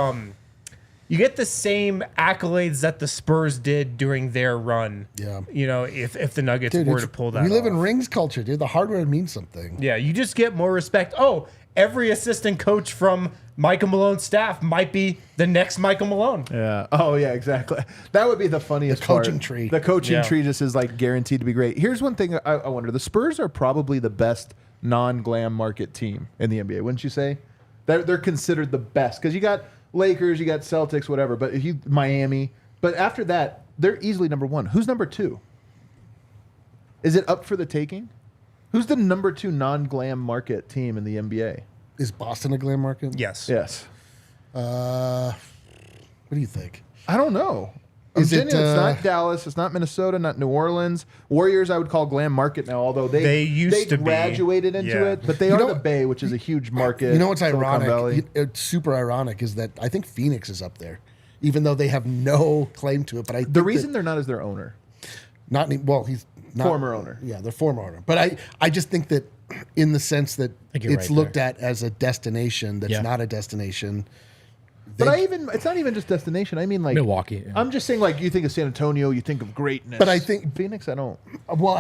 You get the same accolades that the Spurs did during their run. Yeah. If the Nuggets were to pull that We live in off. rings culture, dude. The hardware means something. Yeah, you just get more respect. Oh, every assistant coach from Michael Malone's staff might be the next Michael Malone. Yeah. Oh, yeah, exactly. That would be the funniest coaching part. tree. The coaching tree just is like guaranteed to be great. Here's one thing I wonder. The Spurs are probably the best non-glam market team in the NBA, wouldn't you say? They're considered the best because you got Lakers, you got Celtics, whatever. But if you Miami, but after that, they're easily number one. Who's number two? Is it up for the taking? Who's the number two non-glam market team in the NBA? Is Boston a glam market? Yes. Yes. What do you think? I don't know. Is It's not Dallas. It's not Minnesota. Not New Orleans. Warriors, I would call glam market now, although they used to be. graduated into it. But they are the Bay, which is a huge market. You know what's Silicon ironic? Valley. It's super ironic is that I think Phoenix is up there, even though they have no claim to it. But The reason they're not is their owner. He's not, Former owner. Yeah, their former owner. But I just think that in the sense that you're it's right looked there. at as a destination that's not a destination. But it's not even just destination. I mean, like Milwaukee. Yeah. I'm just saying, like you think of San Antonio, you think of greatness. But I think Phoenix, I don't. Well,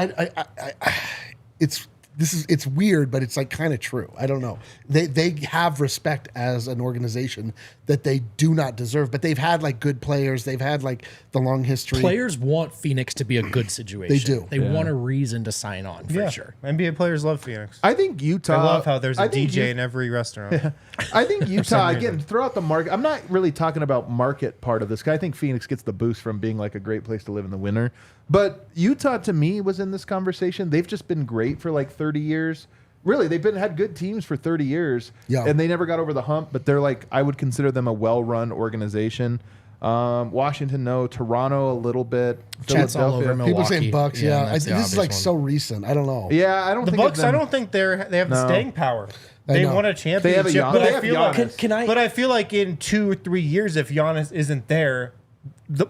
it's weird, but it's like kind of true. I don't know. They have respect as an organization that they do not deserve, but they've had like good players. They've had like the long history. Players want Phoenix to be a good situation. They do. They want a reason to sign on for sure. NBA players love Phoenix. I think Utah. I love how there's a I think DJ in every restaurant. I think Utah, reason. again, throughout the market, I'm not really talking about market part of this, 'cause I think Phoenix gets the boost from being like a great place to live in the winter. But Utah, to me, was in this conversation. They've just been great for like 30 years. Really, they've had good teams for 30 years. Yeah. And they never got over the hump, but they're like, I would consider them a well-run organization. Washington, no. Toronto, a little bit. Chat's all over Milwaukee. People saying Bucks. Yeah, that's the this is like obvious so recent. I don't know. Yeah, I don't The think of Bucks, I them- don't think they have the staying power. I They know. won a championship, Gian- but they I have feel Giannis. like Can I- But I feel like in 2 or 3 years, if Giannis isn't there,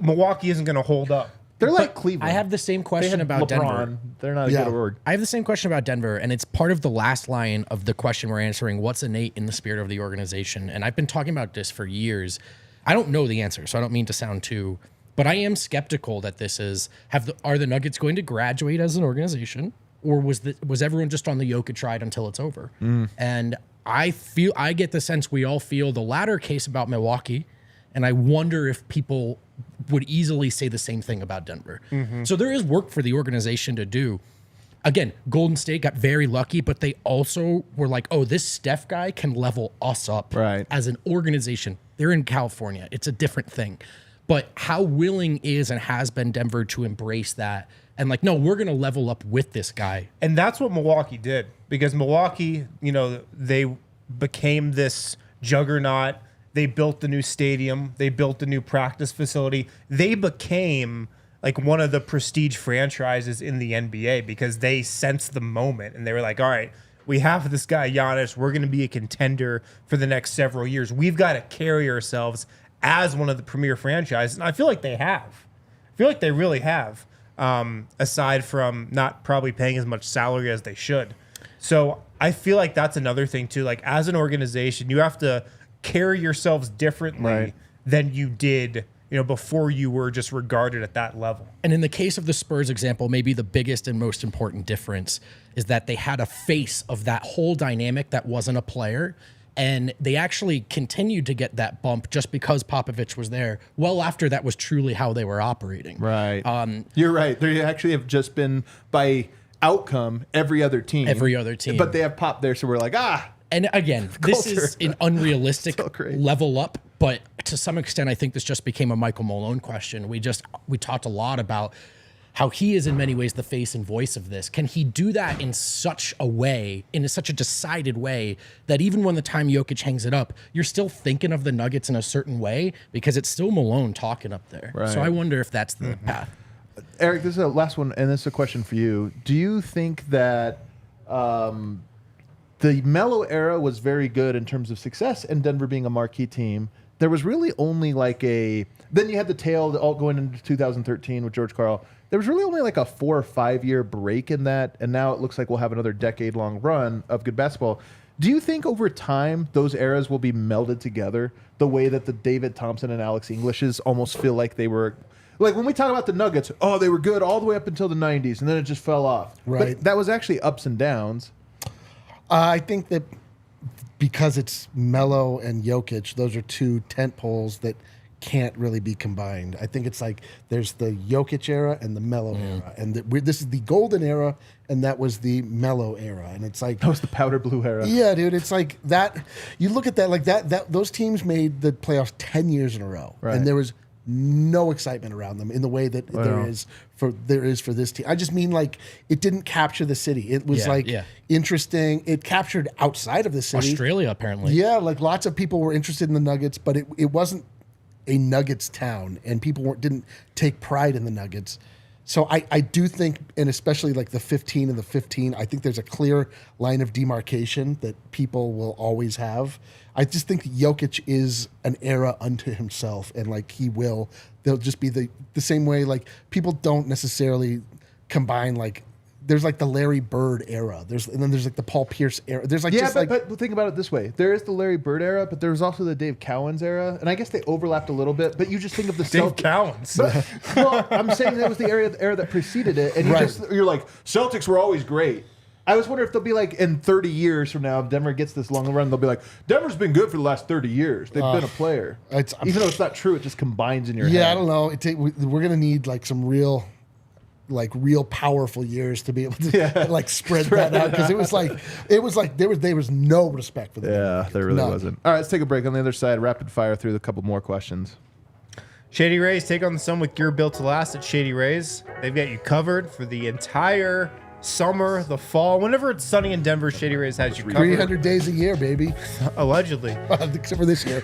Milwaukee isn't going to hold up. They're like Cleveland. I have the same They question had about LeBron. Denver. They're not a Yeah. good word. I have the same question about Denver, and it's part of the last line of the question we're answering. What's innate in the spirit of the organization? And I've been talking about this for years. I don't know the answer, so I don't mean to sound too, but I am skeptical that this is are the Nuggets going to graduate as an organization, or was everyone just on the Jokic ride until it's over? And I get the sense we all feel the latter case about Milwaukee, and I wonder if people would easily say the same thing about Denver. So there is work for the organization to do. Again, Golden State got very lucky, but they also were like, oh, this Steph guy can level us up as an organization. They're in California. It's a different thing. But how willing is and has been Denver to embrace that? And like, no, we're going to level up with this guy. And that's what Milwaukee did, because Milwaukee, they became this juggernaut. They built the new stadium. They built the new practice facility. They became like one of the prestige franchises in the NBA because they sensed the moment and they were like, all right, we have this guy, Giannis. We're going to be a contender for the next several years. We've got to carry ourselves as one of the premier franchises. And I feel like they have. I feel like they really have, aside from not probably paying as much salary as they should. So I feel like that's another thing too. Like as an organization, you have to carry yourselves differently than you did, before you were just regarded at that level. And in the case of the Spurs example, maybe the biggest and most important difference is that they had a face of that whole dynamic that wasn't a player. And they actually continued to get that bump just because Popovich was there. Well, after that was truly how they were operating. Right. You're right. They actually have just been, by outcome, every other team. But they have Pop there, so we're like, And again, this is an unrealistic So great. level up, but to some extent, I think this just became a Michael Malone question. We talked a lot about how he is in many ways the face and voice of this. Can he do that in such a way, in such a decided way, that even when the time Jokic hangs it up, you're still thinking of the Nuggets in a certain way because it's still Malone talking up there. Right. So I wonder if that's the path. Eric, this is the last one, and this is a question for you. Do you think that the Melo era was very good in terms of success and Denver being a marquee team? There was really only like then you had the tail all going into 2013 with George Karl. There was really only like a 4 or 5 year break in that, and now it looks like we'll have another decade-long run of good basketball. Do you think over time those eras will be melded together the way that the David Thompson and Alex Englishes almost feel like they were? Like when we talk about the Nuggets, they were good all the way up until the 90s, and then it just fell off. Right. But that was actually ups and downs. I think that because it's Melo and Jokic, those are two tent poles that can't really be combined. I think it's like there's the Jokic era and the Melo era, and this is the golden era, and that was the Melo era, and it's like That was the powder blue era. yeah, dude, it's like that. You look at that like that those teams made the playoffs 10 years in a row, Right. and there was no excitement around them in the way that there is for this team. I just mean like it didn't capture the city. It was interesting. It captured outside of the city. Australia, apparently. Yeah, like lots of people were interested in the Nuggets, but it wasn't a Nuggets town, and people didn't take pride in the Nuggets. So I do think, and especially like the 15 and the 15, I think there's a clear line of demarcation that people will always have. I just think Jokic is an era unto himself, and like they'll just be the same way. Like people don't necessarily combine like. There's like the Larry Bird era. And then there's like the Paul Pierce era. There's like but think about it this way: there is the Larry Bird era, but there was also the Dave Cowens era, and I guess they overlapped a little bit. But you just think of the Dave Cowens. Well, I'm saying that was the era that preceded it, and you're like Celtics were always great. I was wondering if they'll be like in 30 years from now, if Denver gets this long run, they'll be like, Denver's been good for the last 30 years. They've been a player. Even though it's not true, it just combines in your head. Yeah, I don't know. We're gonna need like some real powerful years to be able to like spread that out, because it was like there was no respect for them. Yeah, there really wasn't. All right, let's take a break. On the other side, rapid fire through a couple more questions. Shady Rays, take on the sun with gear built to last at Shady Rays. They've got you covered for the entire summer, the fall. Whenever it's sunny in Denver, Shady Rays has you covered. 300 days a year, baby. Allegedly. Except for this year.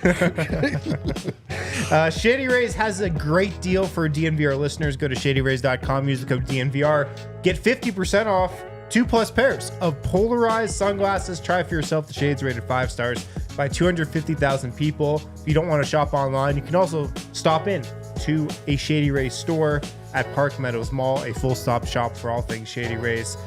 Shady Rays has a great deal for DNVR listeners. Go to shadyrays.com, use the code DNVR. Get 50% off 2+ pairs of polarized sunglasses. Try for yourself. The shades rated 5 stars by 250,000 people. If you don't want to shop online, you can also stop in to a Shady Rays store at Park Meadows Mall, a full-stop shop for all things Shady Rays.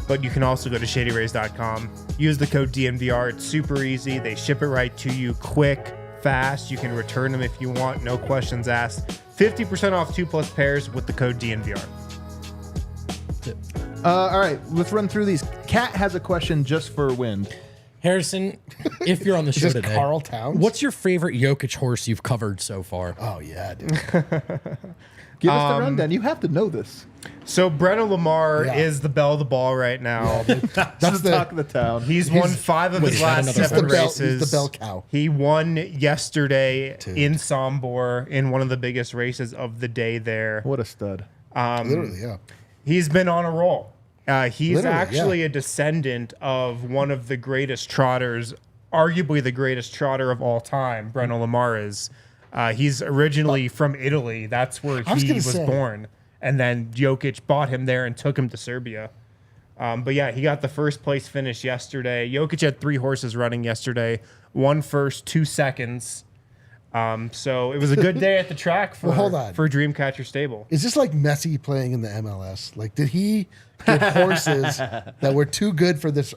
But you can also go to shadyrays.com. Use the code DNVR. It's super easy. They ship it right to you quick, fast. You can return them if you want. No questions asked. 50% off 2+ pairs with the code DNVR. All right, let's run through these. Kat has a question just for Win. Harrison, if you're on the show today, Carl Towns? what's your favorite Jokic horse you've covered so far? Oh yeah, dude. Give us the rundown. You have to know this. So Breno Lamar is the belle of the ball right now. That's the talk of the town. He's won 5 of his last 7 races. He's the bell cow. He won yesterday in Sombor in one of the biggest races of the day there. What a stud. Literally, yeah. He's been on a roll. He's Literally, actually a descendant of one of the greatest trotters, arguably the greatest trotter of all time, Breno Lamar is. He's originally from Italy. That's where he was born. And then Jokic bought him there and took him to Serbia. But yeah, he got the first place finish yesterday. Jokic had 3 horses running yesterday. 1 first, 2 seconds. So it was a good day at the track for Dreamcatcher Stable. Is this like Messi playing in the MLS? Like, did he get horses that were too good for this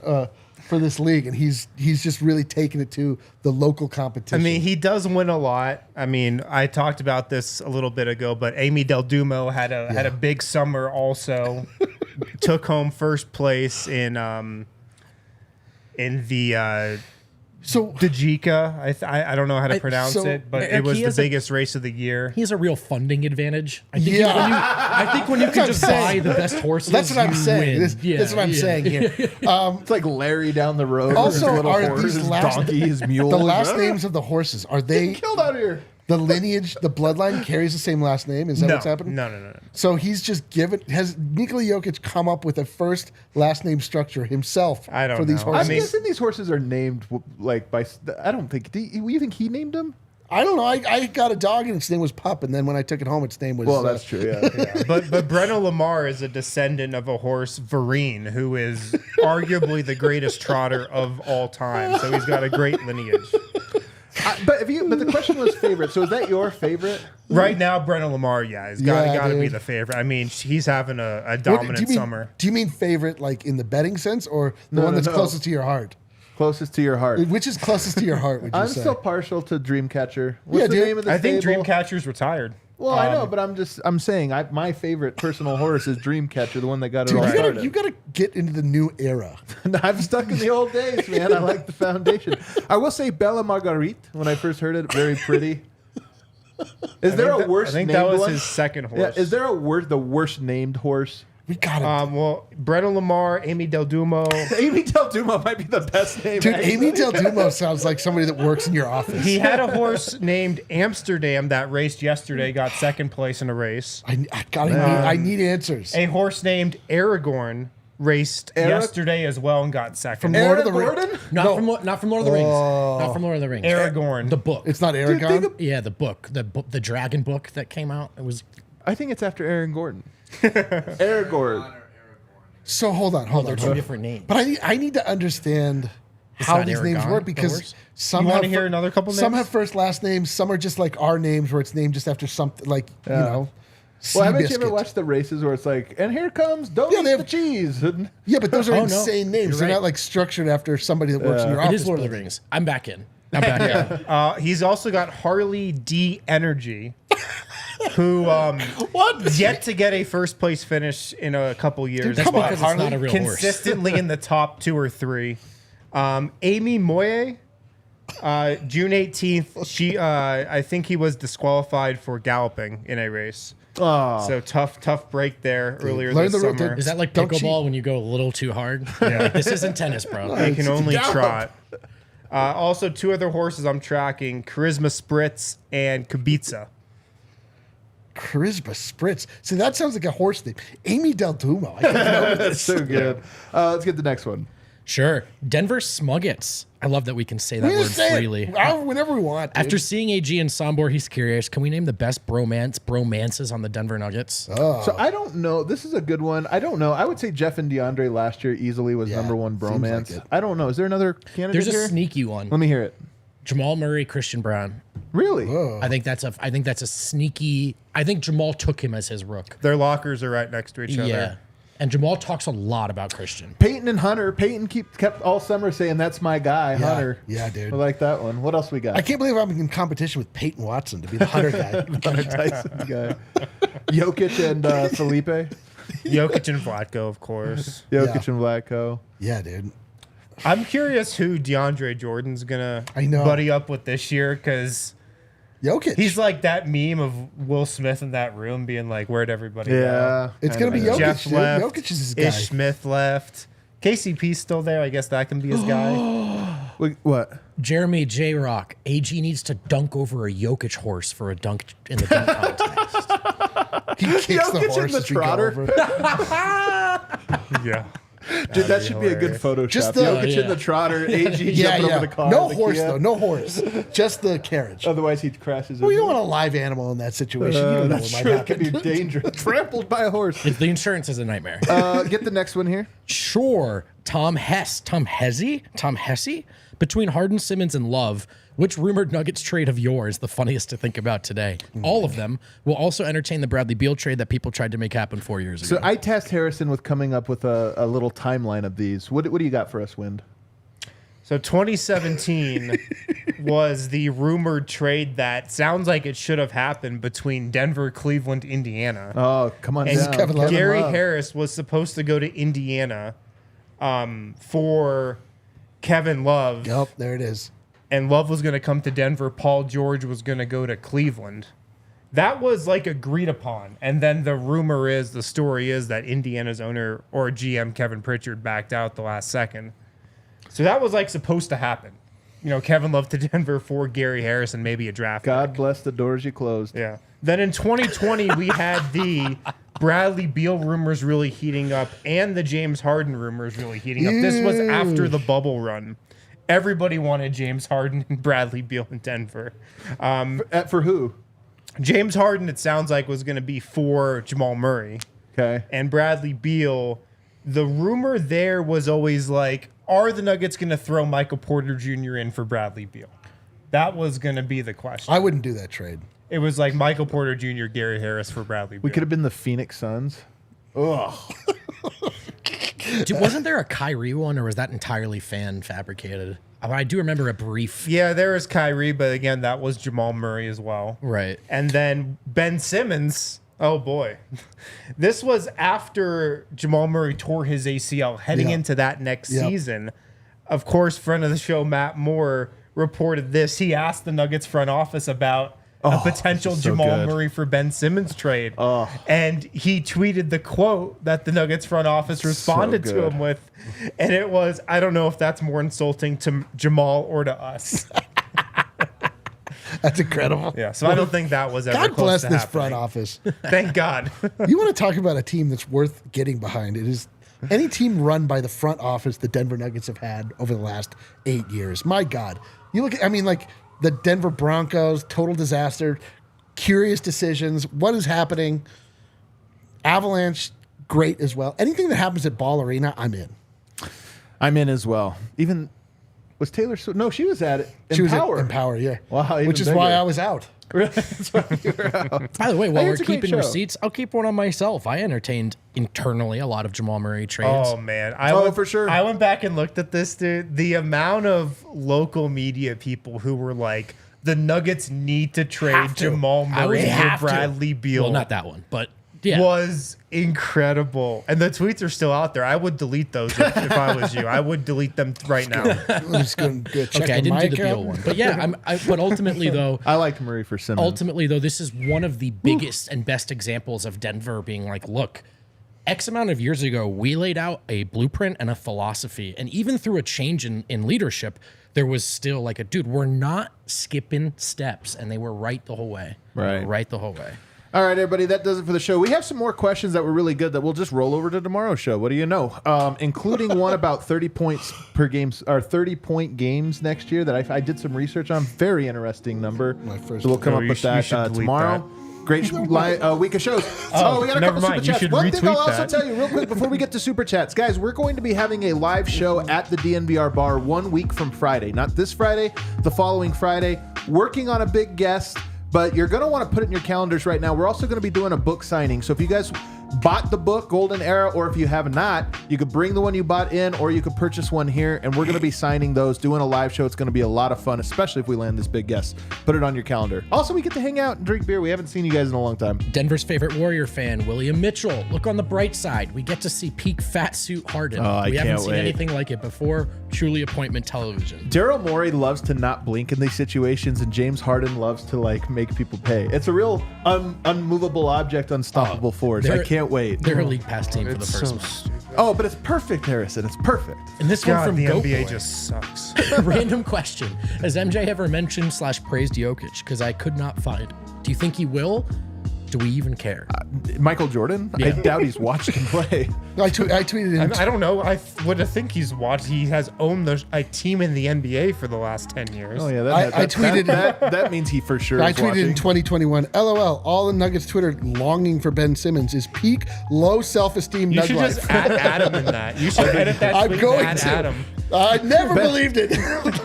league, and he's just really taking it to the local competition? I mean, he does win a lot. I mean, I talked about this a little bit ago, but Amy Del Dumo had a big summer also. Took home first place in the Dajika. I don't know how to pronounce it, but it was the biggest race of the year. He has a real funding advantage. I think when you can just buy the best horses, that's what I'm saying. That's what I'm saying here. It's like Larry down the road. Also, are horse, these his donkey, his mule? The last names of the horses, are they killed out here? The lineage, the bloodline carries the same last name? Is that what's happening? No. So he's just has Nikola Jokic come up with a first last name structure himself for these horses? I'm guessing these horses are named like by. I don't think. You think he named them? I don't know. I got a dog and its name was Pup, and then when I took it home, its name was. Well, that's true. Yeah. But Breno Lamar is a descendant of a horse, Vereen, who is arguably the greatest trotter of all time. So he's got a great lineage. But the question was favorite. So is that your favorite? Right now, Breno Lamar, he's got to be the favorite. I mean, he's having a dominant summer. Do you mean favorite like in the betting sense, or the one that's closest to your heart? Closest to your heart. Which is closest to your heart, would you say? I'm still partial to Dreamcatcher. What's the name of the I think stable? Dreamcatcher's retired. Well, I know, but I'm saying my favorite personal horse is Dreamcatcher, the one that got it all started. You gotta get into the new era. I'm stuck in the old days, man. I like the foundation. I will say Bella Marguerite, when I first heard it, very pretty. Is there a worse named one? I think that was his second horse. Yeah, is there the worst named horse? We got it. Well, Brennan Lamar, Amy Del Dumo. Amy Del Dumo might be the best name. Dude, actually. Amy Del Dumo sounds like somebody that works in your office. He had a horse named Amsterdam that raced yesterday, got second place in a race. I need answers. A horse named Aragorn raced yesterday as well and got second. From Lord of the Rings. Gordon? Not from Lord of the Rings. Not from Lord of the Rings. Aragorn. The book. It's not Aragon. Yeah, the book. The dragon book that came out. It was. I think it's after Aaron Gordon. Aragorn. So hold on. They're two different names. But I need to understand how not these names Aragon, work the because horse? some You have wanna hear another couple Some names? have first last names. Some are just like our names, where it's named just after something like you know. Well, haven't you Seabiscuit. ever watched the races where it's like, and here comes, don't Yeah, eat they have- the cheese. Yeah, but those are Oh, no. insane names. You're They're right. not like structured after somebody that works in your It office. is Lord of the Rings. I'm back in. I'm back in. He's also got Harley D Energy, who yet to get a first place finish in a couple years. That's but because it's not a real horse. consistently in the top 2 or 3. Amy Moye, June 18th. She, I think he was disqualified for galloping in a race. Oh. So tough break there earlier learn this the route, summer. dude. Is that like Don't pickleball when you go a little too hard? Yeah. Like, this isn't tennis, bro. They can only gallop. trot. Also, 2 other horses I'm tracking: Charisma Spritz and Kubica. Charisma Spritz. See, that sounds like a horse name. Amy Del Dumo. I don't know. That's so good. Let's get the next one. Sure. Denver Smuggets. I love that we can say that We word just say freely. it whenever we want. Dude. After seeing AG and Sombor, he's curious. Can we name the best bromances on the Denver Nuggets? So I don't know. This is a good one. I don't know. I would say Jeff and DeAndre last year easily was number one seems like bromance. it. I don't know. Is there another candidate There's a here? sneaky one. Let me hear it. Jamal Murray, Christian Brown. Really? I think that's a sneaky. I think Jamal took him as his rook. Their lockers are right next to each Yeah. other. And Jamal talks a lot about Christian. Peyton and Hunter. Peyton kept all summer saying that's my guy, Hunter. Yeah, dude. I like that one. What else we got? I can't believe I'm in competition with Peyton Watson to be the Hunter guy. Hunter Tyson's guy. Jokic and Felipe. Jokic and Vlatko, of course. Jokic and Vlatko. Yeah, dude. I'm curious who DeAndre Jordan's gonna buddy up with this year, because Jokic. he's like that meme of Will Smith in that room being like, "Where'd everybody go?" Yeah. It's going to be Jokic. Jeff Dude. left. Jokic is his guy. Ish Smith left. KCP's still there. I guess that can be his guy. What? Jeremy J. Rock. AG needs to dunk over a Jokic horse for a dunk in the dunk contest. He kicks the Jokic in horse the as we go trotter. over. Yeah. Dude, that should be a good hilarious. Photoshop. Just the- Jokic in yeah. the trotter, AG Yeah, jumping yeah. over the car. No the horse, Kia. though. No horse. Just the carriage. Otherwise, he crashes. Well, you don't into want a live animal in that situation. You don't know That's what true. might It could happen. be dangerous. Trampled by a horse. The insurance is a nightmare. Get the next one here. Sure. Tom Hesse. Between Harden, Simmons, and Love, which rumored Nuggets trade of yours the funniest to think about today? All of them will also entertain the Bradley Beal trade that people tried to make happen 4 years ago. So I tasked Harrison with coming up with a little timeline of these. What do you got for us, Wind? So 2017 was the rumored trade that sounds like it should have happened between Denver, Cleveland, Indiana. Oh, come on And down. Kevin Love. Gary Love. Harris was supposed to go to Indiana for Kevin Love. Yep, there it is. And Love was going to come to Denver. Paul George was going to go to Cleveland. That was like agreed upon. And then the story is that Indiana's owner or GM Kevin Pritchard backed out the last second. So that was like supposed to happen. You know, Kevin Love to Denver for Gary Harris and maybe a draft God pick. bless the doors you closed. Yeah. Then in 2020, we had the Bradley Beal rumors really heating up and the James Harden rumors really heating up. This was after the bubble run. Everybody wanted James Harden and Bradley Beal in Denver. For who? James Harden, it sounds like, was going to be for Jamal Murray. Okay. And Bradley Beal, the rumor there was always like, are the Nuggets going to throw Michael Porter Jr. in for Bradley Beal? That was going to be the question. I wouldn't do that trade. It was like Michael Porter Jr., Gary Harris for Bradley Beal. We could have been the Phoenix Suns. Ugh. Dude, wasn't there a Kyrie one, or was that entirely fan fabricated? But I do remember a brief. Yeah, there was Kyrie, but again, that was Jamal Murray as well. Right. And then Ben Simmons. Oh boy, this was after Jamal Murray tore his ACL, heading into that next season. Of course, friend of the show Matt Moore reported this. He asked the Nuggets front office about a potential Jamal Murray for Ben Simmons trade. And he tweeted the quote that the Nuggets front office responded to him with. And it was, I don't know if that's more insulting to Jamal or to us. That's incredible. Yeah, so I don't think that was ever God close bless to this happening. front office. Thank God. You want to talk about a team that's worth getting behind? It is any team run by the front office the Denver Nuggets have had over the last 8 years. My God. You look at, I mean, like the Denver Broncos, total disaster, curious decisions. What is happening? Avalanche, great as well. Anything that happens at Ball Arena, I'm in. I'm in as well. Even was Taylor Swift? No, she was at it. She was Empower. at Empower, yeah. Wow, which is why I was out. By the way, while we're keeping receipts, I'll keep one on myself. I entertained internally a lot of Jamal Murray trades. Oh man, for sure. I went back and looked at this, dude. The amount of local media people who were like, the Nuggets need to trade Jamal Murray for Bradley Beal. Well, not that one, but yeah. Was incredible. And the tweets are still out there. I would delete those if I was you. I would delete them right now. I'm just going to check Okay, I didn't do the Beal one. But yeah, but ultimately, though. I liked Murray for Simmons. Ultimately, though, this is one of the biggest and best examples of Denver being like, look, X amount of years ago, we laid out a blueprint and a philosophy. And even through a change in leadership, there was still like dude, we're not skipping steps. And they were right the whole way. Right the whole way. All right, everybody, that does it for the show. We have some more questions that were really good that we'll just roll over to tomorrow's show. What do you know? Including one about 30 points per game, or 30-point games next year that I did some research on. Very interesting number. So we'll come up with that tomorrow. Great week of shows. Oh, we got a couple super chats. One thing I'll also tell you real quick before we get to super chats. Guys, we're going to be having a live show at the DNVR bar 1 week from Friday. Not this Friday, the following Friday. Working on a big guest. But you're going to want to put it in your calendars right now. We're also going to be doing a book signing. So if you guys bought the book, Golden Era, or if you have not, you could bring the one you bought in, or you could purchase one here. And we're going to be signing those, doing a live show. It's going to be a lot of fun, especially if we land this big guest. Put it on your calendar. Also, we get to hang out and drink beer. We haven't seen you guys in a long time. Denver's favorite Warrior fan, William Mitchell. Look on the bright side. We get to see peak fat suit Harden. We haven't seen anything like it before. Truly appointment television. Daryl Morey loves to not blink in these situations, and James Harden loves to make people pay. It's a real unmovable object, unstoppable force. I can't wait. They're a league pass team for the first month. Oh, but it's perfect, Harrison. It's perfect. And this one from the Goat NBA Boy. just sucks. Random question. Has MJ ever mentioned / praised Jokic? Because I could not find. Do you think he will? Do we even care? Michael Jordan? Yeah. I doubt he's watched him play. I tweeted in. I don't know. I would think he's watched. He has owned a team in the NBA for the last 10 years. Oh, yeah. I tweeted that means he for sure I is tweeted watching. in 2021, LOL, all the Nuggets Twitter longing for Ben Simmons is peak low self-esteem You Nug should life. just add Adam in that. You should edit that I'm tweet going and add to. Adam. I never believed it.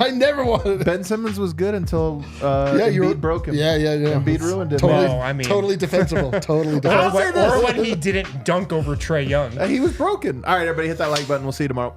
I never wanted it. Ben Simmons was good until Embiid broke him. Yeah. Embiid ruined him. Totally, Well, I mean- totally defensible. Totally defensible. Or when he didn't dunk over Trae Young. He was broken. All right, everybody, hit that like button. We'll see you tomorrow.